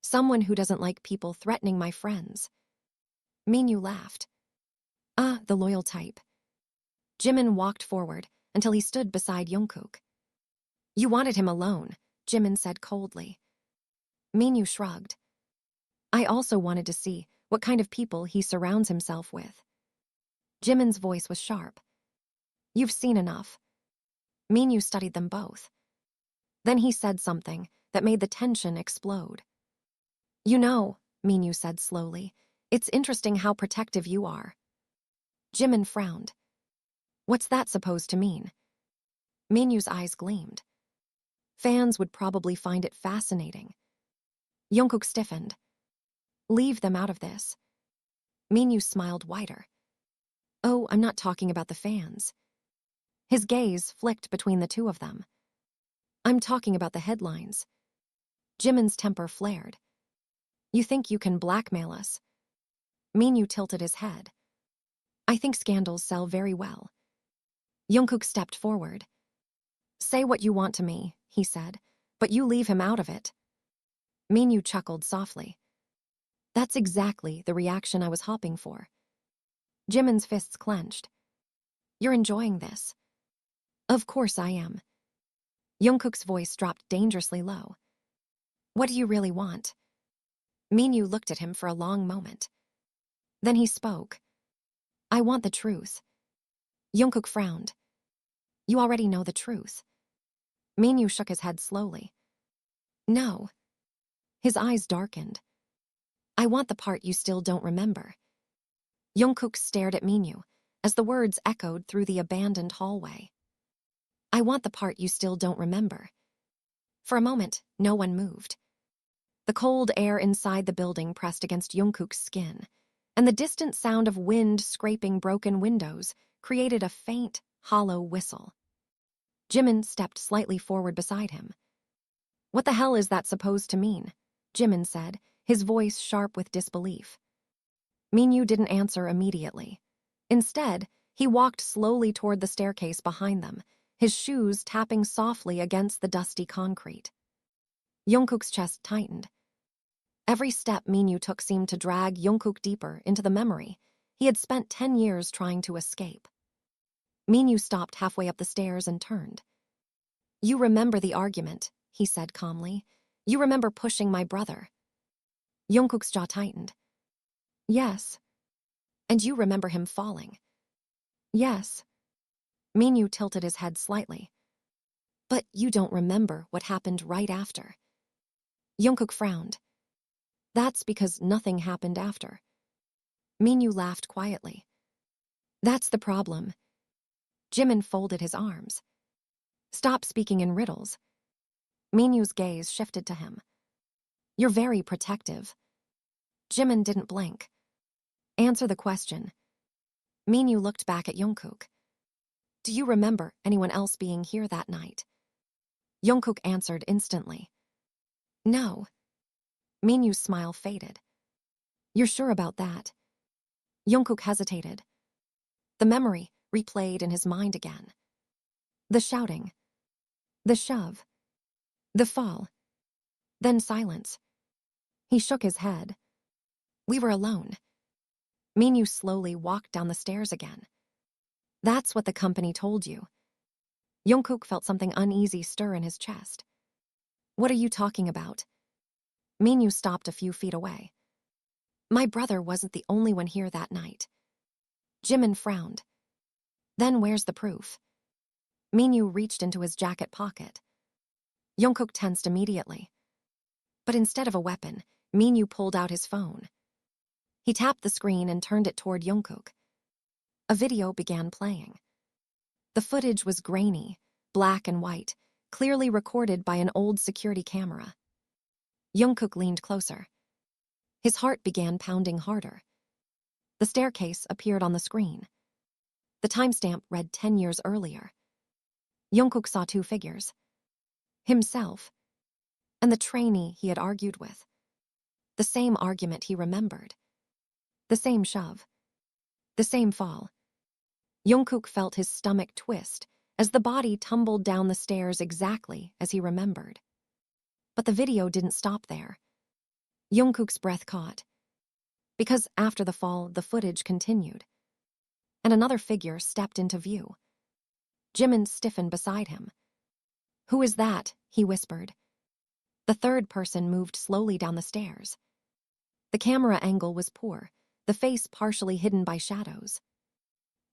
S1: Someone who doesn't like people threatening my friends. Minyu laughed. Ah, the loyal type. Jimin walked forward until he stood beside Jungkook. You wanted him alone, Jimin said coldly. Minyu shrugged. I also wanted to see what kind of people he surrounds himself with. Jimin's voice was sharp. You've seen enough. Minyu studied them both. Then he said something that made the tension explode. You know, Minyu said slowly, it's interesting how protective you are. Jimin frowned. What's that supposed to mean? Minyu's eyes gleamed. Fans would probably find it fascinating. Jungkook stiffened. Leave them out of this. Minyu smiled wider. Oh, I'm not talking about the fans. His gaze flicked between the two of them. I'm talking about the headlines. Jimin's temper flared. You think you can blackmail us? Minyu tilted his head. I think scandals sell very well. Jungkook stepped forward. Say what you want to me, he said, but you leave him out of it. Minyu chuckled softly. That's exactly the reaction I was hoping for. Jimin's fists clenched. You're enjoying this. Of course I am. Jungkook's voice dropped dangerously low. What do you really want? Minyu looked at him for a long moment. Then he spoke. I want the truth. Jungkook frowned. You already know the truth. Minyu shook his head slowly. No. His eyes darkened. I want the part you still don't remember. Jungkook stared at Minyu as the words echoed through the abandoned hallway. I want the part you still don't remember. For a moment, no one moved. The cold air inside the building pressed against Jungkook's skin, and the distant sound of wind scraping broken windows created a faint, hollow whistle. Jimin stepped slightly forward beside him. What the hell is that supposed to mean? Jimin said, his voice sharp with disbelief. Minyu didn't answer immediately. Instead, he walked slowly toward the staircase behind them, his shoes tapping softly against the dusty concrete. Jungkook's chest tightened. Every step Minyu took seemed to drag Jungkook deeper into the memory he had spent 10 years trying to escape. Minyu stopped halfway up the stairs and turned. You remember the argument, he said calmly. You remember pushing my brother. Jungkook's jaw tightened. Yes. And you remember him falling. Yes. Minyu tilted his head slightly. But you don't remember what happened right after. Jungkook frowned. That's because nothing happened after. Minyu laughed quietly. That's the problem. Jimin folded his arms. Stop speaking in riddles. Minyu's gaze shifted to him. You're very protective. Jimin didn't blink. Answer the question. Minyu looked back at Jungkook. Do you remember anyone else being here that night? Jungkook answered instantly. No. Minyu's smile faded. You're sure about that? Jungkook hesitated. The memory replayed in his mind again. The shouting. The shove. The fall. Then silence. He shook his head. We were alone. Minyu slowly walked down the stairs again. That's what the company told you. Jungkook felt something uneasy stir in his chest. What are you talking about? Minyu stopped a few feet away. My brother wasn't the only one here that night. Jimin frowned. Then where's the proof? Minyu reached into his jacket pocket. Jungkook tensed immediately. But instead of a weapon, Minyu pulled out his phone. He tapped the screen and turned it toward Jungkook. A video began playing. The footage was grainy, black and white, clearly recorded by an old security camera. Jungkook leaned closer. His heart began pounding harder. The staircase appeared on the screen. The timestamp read 10 years earlier. Jungkook saw two figures. Himself and the trainee he had argued with. The same argument he remembered. The same shove. The same fall. Jungkook felt his stomach twist as the body tumbled down the stairs exactly as he remembered. But the video didn't stop there. Jungkook's breath caught. Because after the fall, the footage continued. And another figure stepped into view. Jimin stiffened beside him. Who is that? He whispered. The third person moved slowly down the stairs. The camera angle was poor, the face partially hidden by shadows.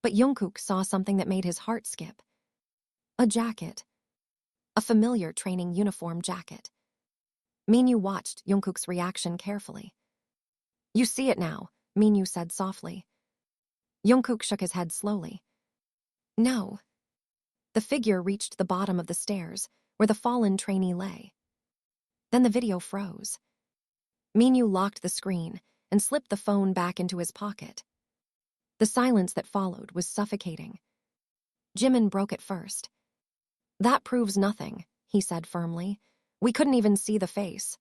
S1: But Jungkook saw something that made his heart skip. A jacket. A familiar training uniform jacket. Minyu watched Jungkook's reaction carefully. You see it now, Minyu said softly. Jungkook shook his head slowly. No. The figure reached the bottom of the stairs, where the fallen trainee lay. Then the video froze. Minyu locked the screen and slipped the phone back into his pocket. The silence that followed was suffocating. Jimin broke it first. That proves nothing, he said firmly. We couldn't even see the face.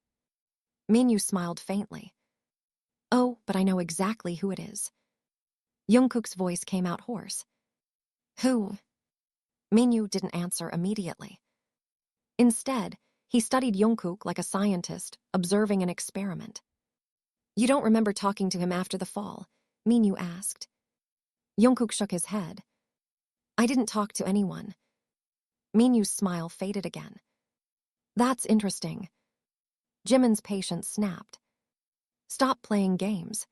S1: Minyu smiled faintly. Oh, but I know exactly who it is. Jungkook's voice came out hoarse. Who? Minyu didn't answer immediately. Instead, he studied Jungkook like a scientist, observing an experiment. You don't remember talking to him after the fall? Minyu asked. Jungkook shook his head. I didn't talk to anyone. Minyu's smile faded again. That's interesting. Jimin's patience snapped. Stop playing games.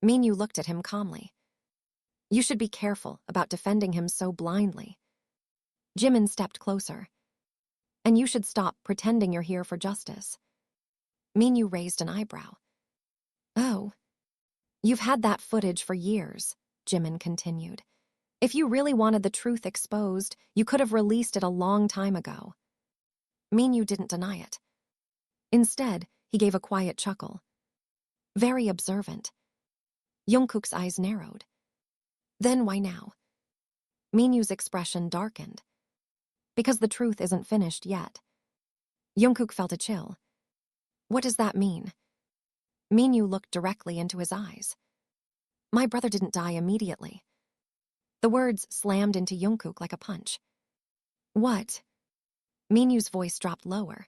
S1: Minyu looked at him calmly. You should be careful about defending him so blindly. Jimin stepped closer. And you should stop pretending you're here for justice. Minyu raised an eyebrow. Oh. You've had that footage for years, Jimin continued. If you really wanted the truth exposed, you could have released it a long time ago. Minyu didn't deny it. Instead, he gave a quiet chuckle. Very observant. Jungkook's eyes narrowed. Then why now? Minyu's expression darkened. Because the truth isn't finished yet. Jungkook felt a chill. What does that mean? Minyu looked directly into his eyes. My brother didn't die immediately. The words slammed into Jungkook like a punch. What? Minyu's voice dropped lower.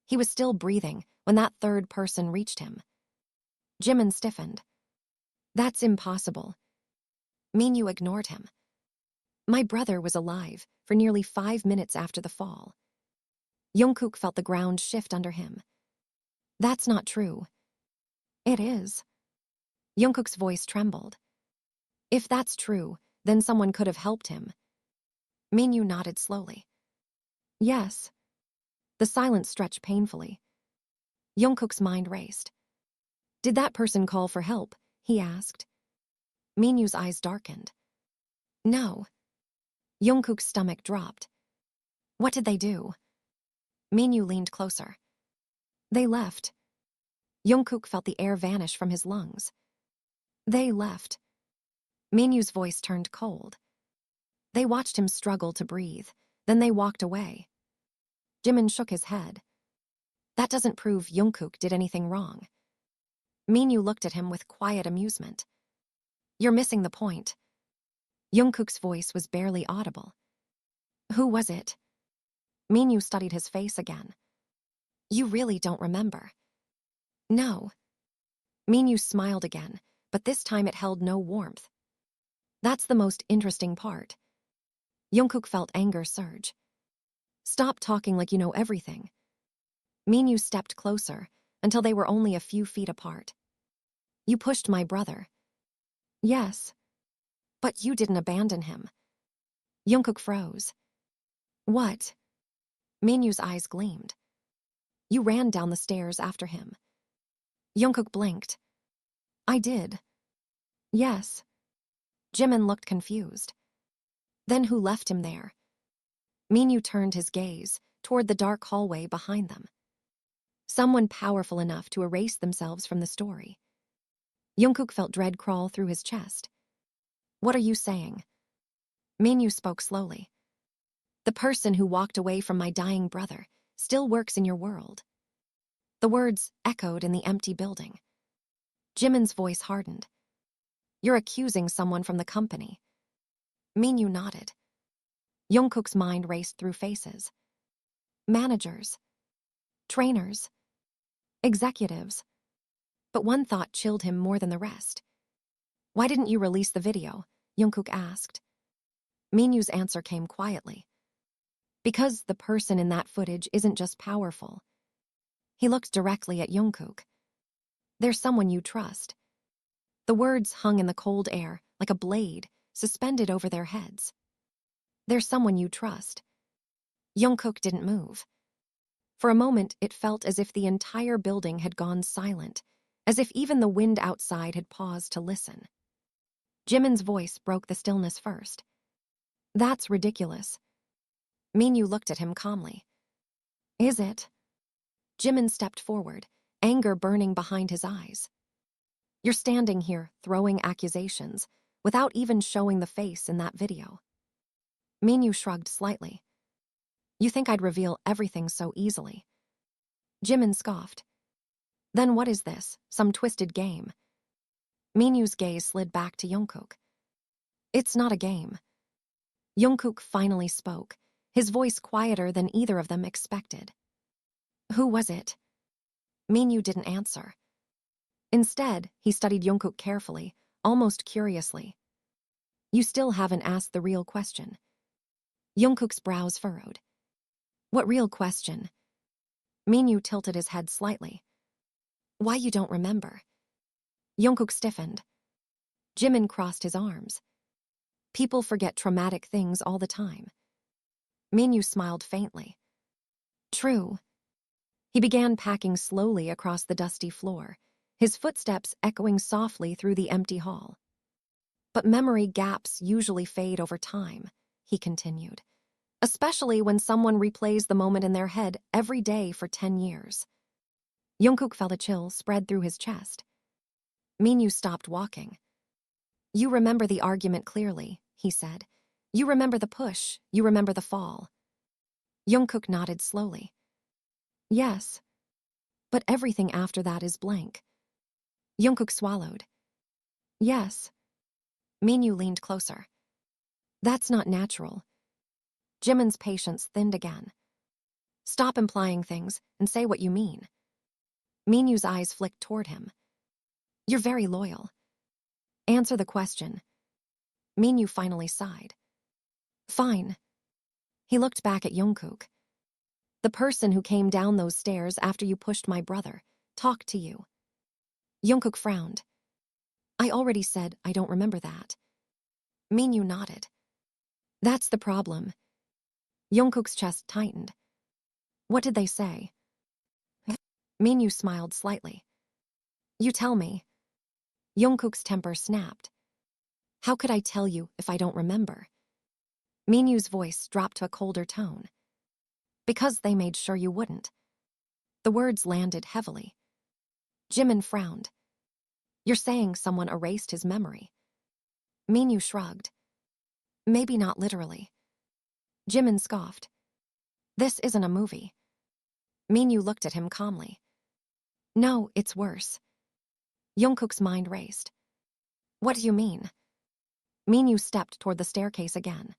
S1: He was still breathing when that third person reached him. Jimin stiffened. That's impossible. Minyu ignored him. My brother was alive for nearly 5 minutes after the fall. Jungkook felt the ground shift under him. That's not true. It is. Jungkook's voice trembled. If that's true, then someone could have helped him. Minyu nodded slowly. Yes. The silence stretched painfully. Jungkook's mind raced. Did that person call for help? He asked. Minyo's eyes darkened. No. Jungkook's stomach dropped. What did they do? Minyo leaned closer. They left. Jungkook felt the air vanish from his lungs. They left. Minyo's voice turned cold. They watched him struggle to breathe. Then they walked away. Jimin shook his head. That doesn't prove Jungkook did anything wrong. Minyo looked at him with quiet amusement. You're missing the point. Jungkook's voice was barely audible. Who was it? Minyo studied his face again. You really don't remember. No. Minyo smiled again, but this time it held no warmth. That's the most interesting part. Jungkook felt anger surge. Stop talking like you know everything. Minyo stepped closer until they were only a few feet apart. You pushed my brother. Yes. But you didn't abandon him. Jungkook froze. What? Minyo's eyes gleamed. You ran down the stairs after him. Jungkook blinked. I did. Yes. Jimin looked confused. Then who left him there? Minyo turned his gaze toward the dark hallway behind them. Someone powerful enough to erase themselves from the story. Jungkook felt dread crawl through his chest. What are you saying? Minyo spoke slowly. The person who walked away from my dying brother still works in your world. The words echoed in the empty building. Jimin's voice hardened. You're accusing someone from the company. Minyo nodded. Jungkook's mind raced through faces. Managers. Trainers. Executives. But one thought chilled him more than the rest. Why didn't you release the video? Jungkook asked. Minyo's answer came quietly. Because the person in that footage isn't just powerful. He looked directly at Jungkook. There's someone you trust. The words hung in the cold air like a blade suspended over their heads. There's someone you trust. Jungkook didn't move. For a moment, it felt as if the entire building had gone silent, as if even the wind outside had paused to listen. Jimin's voice broke the stillness first. That's ridiculous. Minyo looked at him calmly. Is it? Jimin stepped forward, anger burning behind his eyes. You're standing here, throwing accusations, without even showing the face in that video. Minyo shrugged slightly. You think I'd reveal everything so easily? Jimin scoffed. Then what is this, some twisted game? Minyo's gaze slid back to Jungkook. It's not a game. Jungkook finally spoke, his voice quieter than either of them expected. Who was it? Minyo didn't answer. Instead, he studied Jungkook carefully, almost curiously. You still haven't asked the real question. Jungkook's brows furrowed. What real question? Minyo tilted his head slightly. Why you don't remember? Jungkook stiffened. Jimin crossed his arms. People forget traumatic things all the time. Minyo smiled faintly. True. He began packing slowly across the dusty floor, his footsteps echoing softly through the empty hall. But memory gaps usually fade over time, he continued, especially when someone replays the moment in their head every day for 10 years. Jungkook felt a chill spread through his chest. Minyo stopped walking. You remember the argument clearly, he said. You remember the push, you remember the fall. Jungkook nodded slowly. Yes. But everything after that is blank. Jungkook swallowed. Yes. Minyo leaned closer. That's not natural. Jimin's patience thinned again. Stop implying things and say what you mean. Minyo's eyes flicked toward him. You're very loyal. Answer the question. Minyo finally sighed. Fine. He looked back at Jungkook. The person who came down those stairs after you pushed my brother talked to you. Jungkook frowned. I already said I don't remember that. Minyo nodded. That's the problem. Jungkook's chest tightened. What did they say? Minyu smiled slightly. You tell me. Jungkook's temper snapped. How could I tell you if I don't remember? Minyu's voice dropped to a colder tone. Because they made sure you wouldn't. The words landed heavily. Jimin frowned. You're saying someone erased his memory. Minyu shrugged. Maybe not literally. Jimin scoffed. This isn't a movie. Minyu looked at him calmly. No, it's worse. Jungkook's mind raced. What do you mean? Minyu stepped toward the staircase again.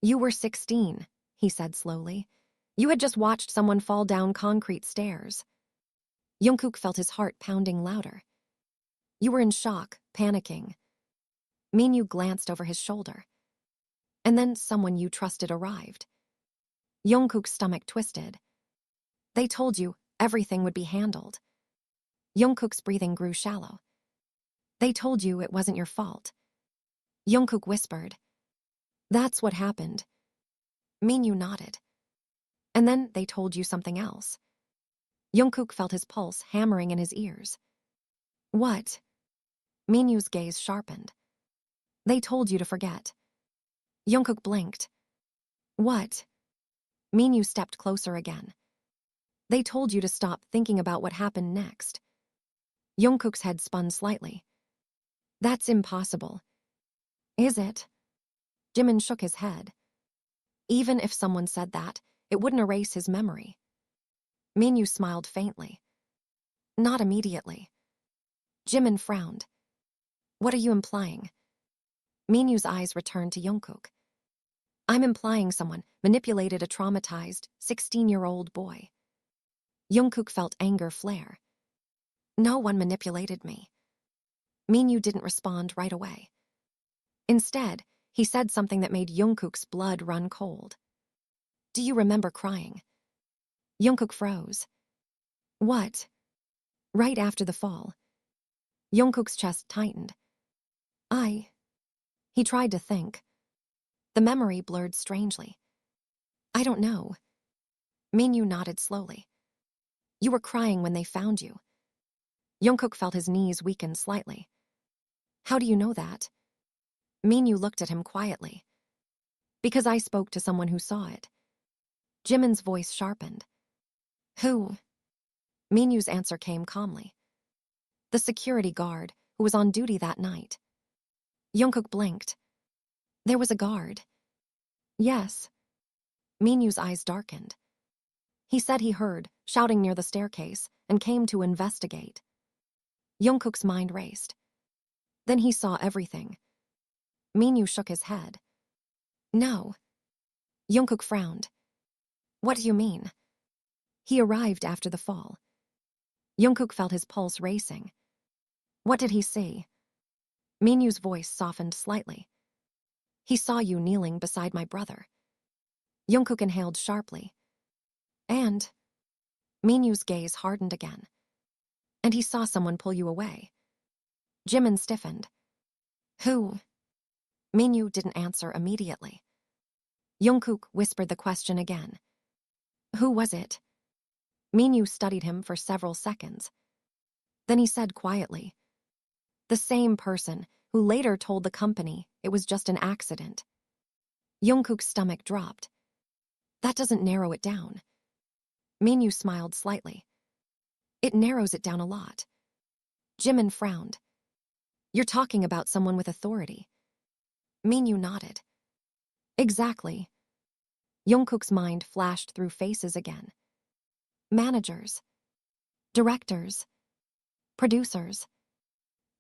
S1: You were 16, he said slowly. You had just watched someone fall down concrete stairs. Jungkook felt his heart pounding louder. You were in shock, panicking. Minyu glanced over his shoulder. And then someone you trusted arrived. Jungkook's stomach twisted. They told you everything would be handled. Jungkook's breathing grew shallow. They told you it wasn't your fault. Jungkook whispered. That's what happened. Minyu nodded. And then they told you something else. Jungkook felt his pulse hammering in his ears. What? Minyu's gaze sharpened. They told you to forget. Jungkook blinked. What? Minyu stepped closer again. They told you to stop thinking about what happened next. Jungkook's head spun slightly. That's impossible. Is it? Jimin shook his head. Even if someone said that, it wouldn't erase his memory. Minyu smiled faintly. Not immediately. Jimin frowned. What are you implying? Minyu's eyes returned to Jungkook. I'm implying someone manipulated a traumatized 16-year-old boy. Jungkook felt anger flare. No one manipulated me. Minyu didn't respond right away. Instead, he said something that made Jungkook's blood run cold. Do you remember crying? Jungkook froze. What? Right after the fall. Jungkook's chest tightened. He tried to think. The memory blurred strangely. I don't know. Minyu nodded slowly. You were crying when they found you. Jungkook felt his knees weaken slightly. How do you know that? Minyu looked at him quietly. Because I spoke to someone who saw it. Jimin's voice sharpened. Who? Minyu's answer came calmly. The security guard who was on duty that night. Jungkook blinked. There was a guard. Yes. Minyu's eyes darkened. He said he heard shouting near the staircase and came to investigate. Jungkook's mind raced. Then he saw everything. Minyu shook his head. No. Jungkook frowned. What do you mean? He arrived after the fall. Jungkook felt his pulse racing. What did he see? Minyu's voice softened slightly. He saw you kneeling beside my brother. Jungkook inhaled sharply. And? Minyu's gaze hardened again. And he saw someone pull you away. Jimin stiffened. Who? Minyu didn't answer immediately. Jungkook whispered the question again. Who was it? Minyu studied him for several seconds. Then he said quietly. The same person who later told the company it was just an accident. Jungkook's stomach dropped. That doesn't narrow it down. Minyu smiled slightly. It narrows it down a lot. Jimin frowned. You're talking about someone with authority. Minyu nodded. Exactly. Jungkook's mind flashed through faces again. Managers. Directors. Producers.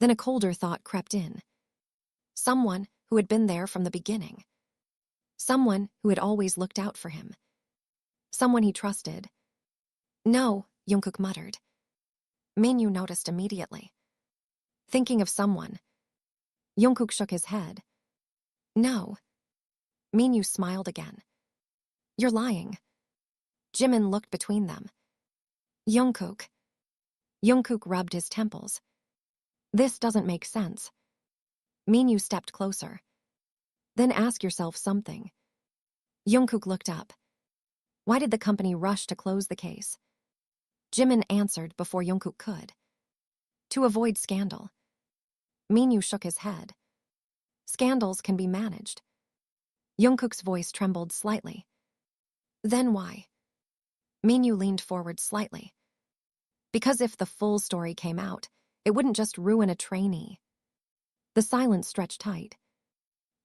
S1: Then a colder thought crept in. Someone who had been there from the beginning. Someone who had always looked out for him. Someone he trusted. No, Jungkook muttered. Minyu noticed immediately. Thinking of someone. Jungkook shook his head. No. Minyu smiled again. You're lying. Jimin looked between them. Jungkook. Jungkook rubbed his temples. This doesn't make sense. Minyu stepped closer. Then ask yourself something. Jungkook looked up. Why did the company rush to close the case? Jimin answered before Jungkook could. To avoid scandal. Minyu shook his head. Scandals can be managed. Jungkook's voice trembled slightly. Then why? Minyu leaned forward slightly. Because if the full story came out, it wouldn't just ruin a trainee. The silence stretched tight.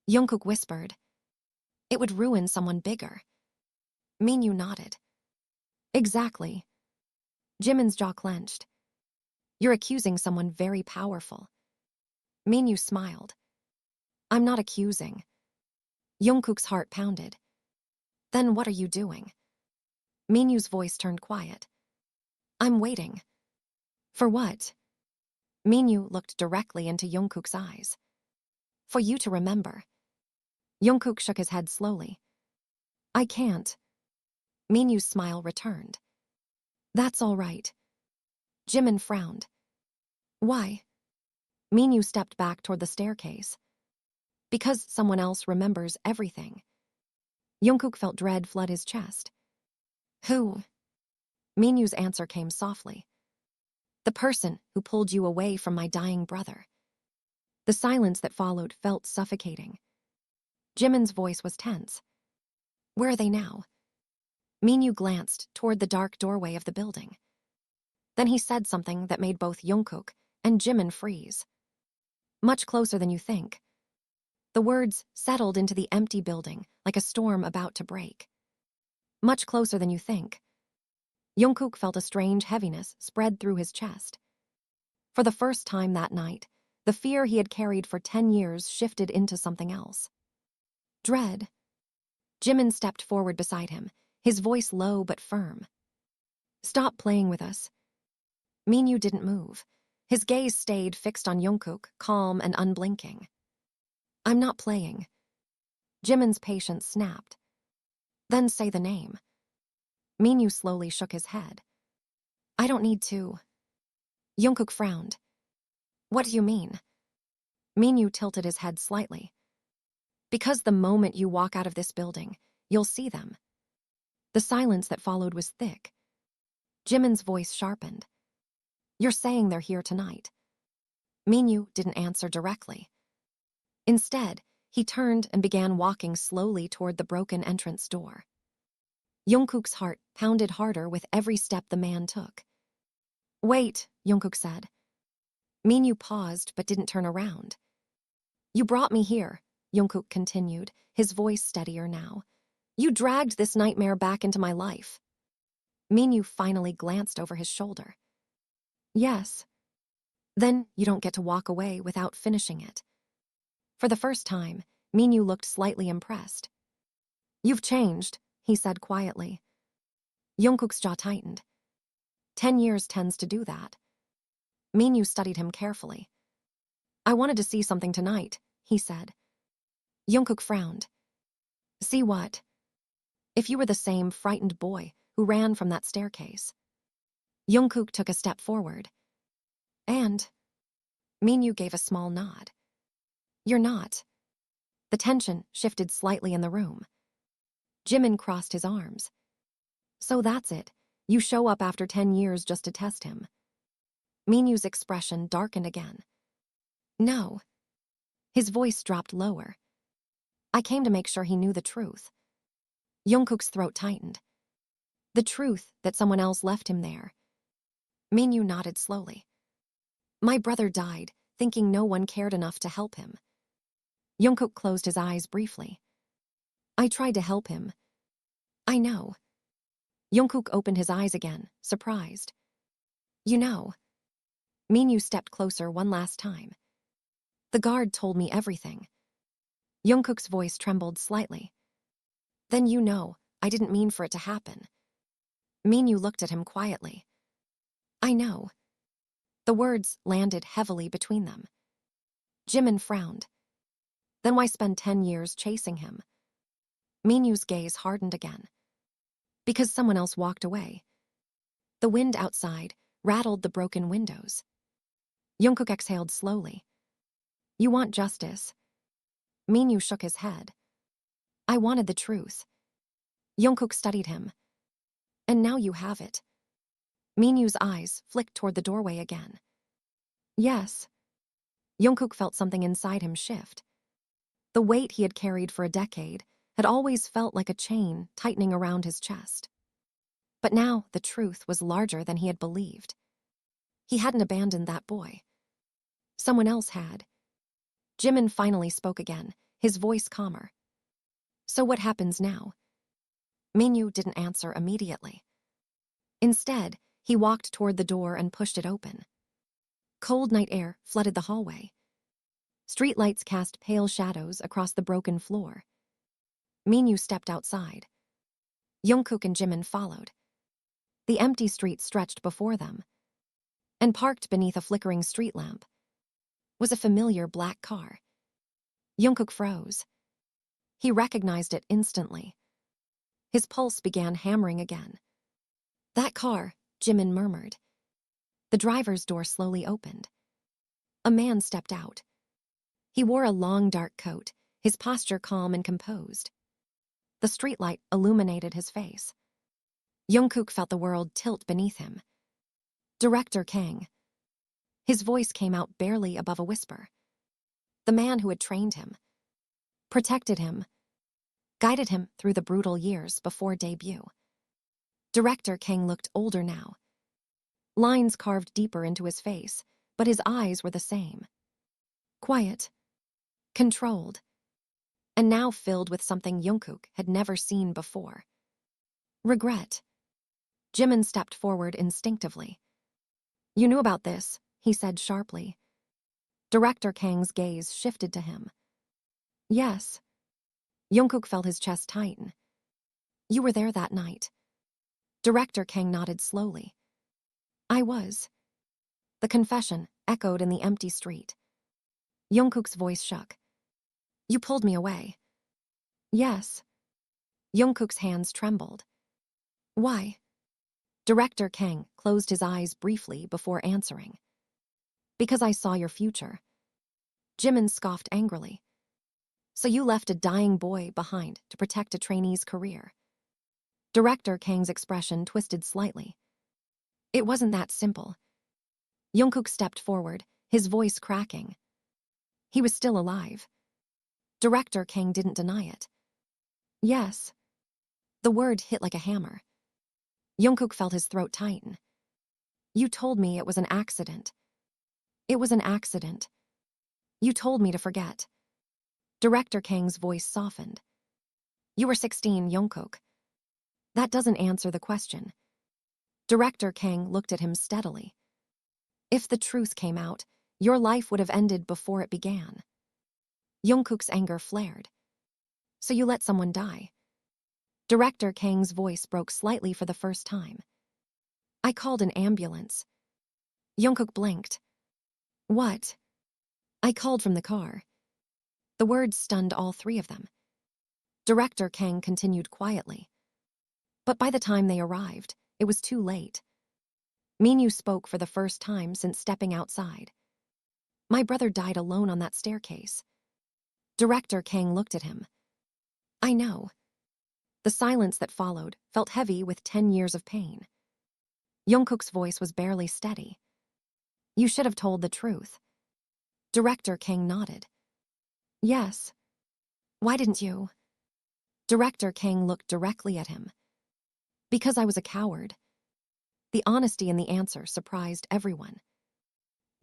S1: Jungkook whispered, it would ruin someone bigger. Minyu nodded. Exactly. Jimin's jaw clenched. You're accusing someone very powerful. Minyu smiled. I'm not accusing. Jungkook's heart pounded. Then what are you doing? Minyu's voice turned quiet. I'm waiting. For what? Minyu looked directly into Jungkook's eyes. For you to remember. Jungkook shook his head slowly. I can't. Minyu's smile returned. That's all right. Jimin frowned. Why? Minyu stepped back toward the staircase. Because someone else remembers everything. Jungkook felt dread flood his chest. Who? Minyu's answer came softly. The person who pulled you away from my dying brother. The silence that followed felt suffocating. Jimin's voice was tense. Where are they now? Minyu glanced toward the dark doorway of the building. Then he said something that made both Jungkook and Jimin freeze. Much closer than you think. The words settled into the empty building like a storm about to break. Much closer than you think. Jungkook felt a strange heaviness spread through his chest. For the first time that night, the fear he had carried for 10 years shifted into something else. Dread. Jimin stepped forward beside him, his voice low but firm. Stop playing with us. Minyu didn't move. His gaze stayed fixed on Jungkook, calm and unblinking. I'm not playing. Jimin's patience snapped. Then say the name. Minyu slowly shook his head. I don't need to. Jungkook frowned. What do you mean? Minyu tilted his head slightly. Because the moment you walk out of this building, you'll see them. The silence that followed was thick. Jimin's voice sharpened. You're saying they're here tonight. Minyu didn't answer directly. Instead, he turned and began walking slowly toward the broken entrance door. Jungkook's heart pounded harder with every step the man took. Wait, Jungkook said. Minyu paused but didn't turn around. You brought me here, Jungkook continued, his voice steadier now. You dragged this nightmare back into my life. Minyu finally glanced over his shoulder. Yes. Then you don't get to walk away without finishing it. For the first time, Minyu looked slightly impressed. You've changed, he said quietly. Jungkook's jaw tightened. 10 years tends to do that. Minyu studied him carefully. I wanted to see something tonight, he said. Jungkook frowned. See what? If you were the same frightened boy who ran from that staircase. Jungkook took a step forward. And? Minyu gave a small nod. You're not. The tension shifted slightly in the room. Jimin crossed his arms. So that's it. You show up after 10 years just to test him. Minyu's expression darkened again. No. His voice dropped lower. I came to make sure he knew the truth. Jungkook's throat tightened. The truth that someone else left him there. Minyu nodded slowly. My brother died, thinking no one cared enough to help him. Jungkook closed his eyes briefly. I tried to help him. I know. Jungkook opened his eyes again, surprised. You know. Minyu stepped closer one last time. The guard told me everything. Jungkook's voice trembled slightly. Then you know, I didn't mean for it to happen. Minyu looked at him quietly. I know. The words landed heavily between them. Jimin frowned. Then why spend 10 years chasing him? Minyu's gaze hardened again. Because someone else walked away. The wind outside rattled the broken windows. Jungkook exhaled slowly. You want justice? Minyu shook his head. I wanted the truth. Jungkook studied him. And now you have it. Minyu's eyes flicked toward the doorway again. Yes. Jungkook felt something inside him shift. The weight he had carried for a decade had always felt like a chain tightening around his chest. But now the truth was larger than he had believed. He hadn't abandoned that boy. Someone else had. Jimin finally spoke again, his voice calmer. So what happens now? Minyu didn't answer immediately. Instead, he walked toward the door and pushed it open. Cold night air flooded the hallway. Streetlights cast pale shadows across the broken floor. Minyu stepped outside. Jungkook and Jimin followed. The empty street stretched before them. And parked beneath a flickering street lamp was a familiar black car. Jungkook froze. He recognized it instantly. His pulse began hammering again. That car, Jimin murmured. The driver's door slowly opened. A man stepped out. He wore a long dark coat, his posture calm and composed. The streetlight illuminated his face. Jungkook felt the world tilt beneath him. Director Kang. His voice came out barely above a whisper. The man who had trained him, protected him, guided him through the brutal years before debut. Director Kang looked older now. Lines carved deeper into his face, but his eyes were the same. Quiet, controlled, and now filled with something Jungkook had never seen before. Regret. Jimin stepped forward instinctively. You knew about this, he said sharply. Director Kang's gaze shifted to him. Yes. Jungkook felt his chest tighten. You were there that night. Director Kang nodded slowly. I was. The confession echoed in the empty street. Jungkook's voice shook. You pulled me away. Yes. Jungkook's hands trembled. Why? Director Kang closed his eyes briefly before answering. Because I saw your future. Jimin scoffed angrily. So you left a dying boy behind to protect a trainee's career. Director Kang's expression twisted slightly. It wasn't that simple. Jungkook stepped forward, his voice cracking. He was still alive. Director Kang didn't deny it. Yes. The word hit like a hammer. Jungkook felt his throat tighten. You told me it was an accident. It was an accident. You told me to forget. Director Kang's voice softened. You were 16, Jungkook. That doesn't answer the question. Director Kang looked at him steadily. If the truth came out, your life would have ended before it began. Jungkook's anger flared. So you let someone die. Director Kang's voice broke slightly for the first time. I called an ambulance. Jungkook blinked. What? I called from the car. The words stunned all three of them. Director Kang continued quietly. But by the time they arrived, it was too late. Minyu spoke for the first time since stepping outside. My brother died alone on that staircase. Director Kang looked at him. I know. The silence that followed felt heavy with 10 years of pain. Jungkook's voice was barely steady. You should have told the truth. Director Kang nodded. Yes. Why didn't you? Director Kang looked directly at him. Because I was a coward. The honesty in the answer surprised everyone.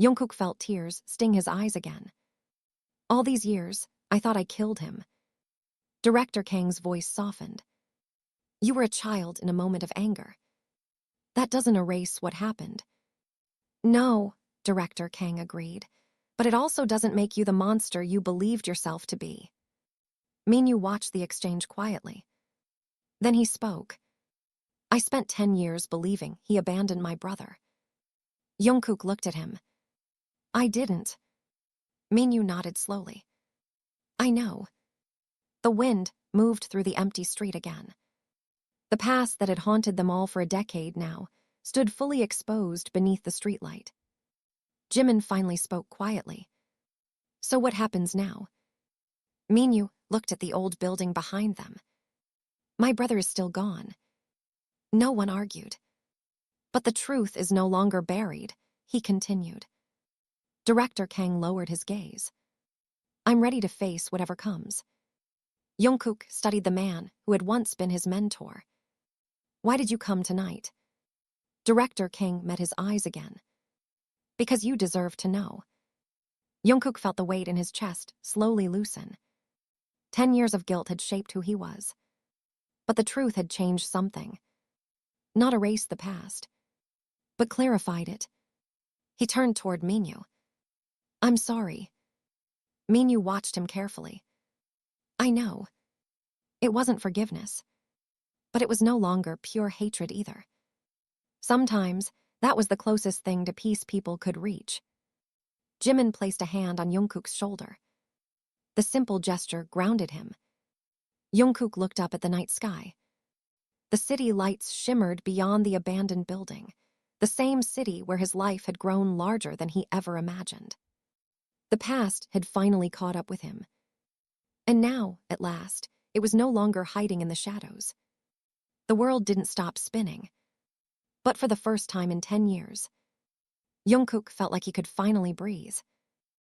S1: Jungkook felt tears sting his eyes again. All these years, I thought I killed him. Director Kang's voice softened. You were a child in a moment of anger. That doesn't erase what happened. No, Director Kang agreed, but it also doesn't make you the monster you believed yourself to be. Minyu watched the exchange quietly. Then he spoke. I spent 10 years believing he abandoned my brother. Jungkook looked at him. I didn't. Minyu nodded slowly. I know. The wind moved through the empty street again. The past that had haunted them all for a decade now stood fully exposed beneath the streetlight. Jimin finally spoke quietly. So what happens now? Minyu looked at the old building behind them. My brother is still gone. No one argued. But the truth is no longer buried, he continued. Director Kang lowered his gaze. I'm ready to face whatever comes. Jungkook studied the man who had once been his mentor. Why did you come tonight? Director Kang met his eyes again. Because you deserve to know. Jungkook felt the weight in his chest slowly loosen. 10 years of guilt had shaped who he was. But the truth had changed something. Not erased the past, but clarified it. He turned toward Minyu. I'm sorry. Minyu watched him carefully. I know. It wasn't forgiveness. But it was no longer pure hatred either. Sometimes, that was the closest thing to peace people could reach. Jimin placed a hand on Jungkook's shoulder. The simple gesture grounded him. Jungkook looked up at the night sky. The city lights shimmered beyond the abandoned building, the same city where his life had grown larger than he ever imagined. The past had finally caught up with him. And now, at last, it was no longer hiding in the shadows. The world didn't stop spinning. But for the first time in 10 years, Jungkook felt like he could finally breathe.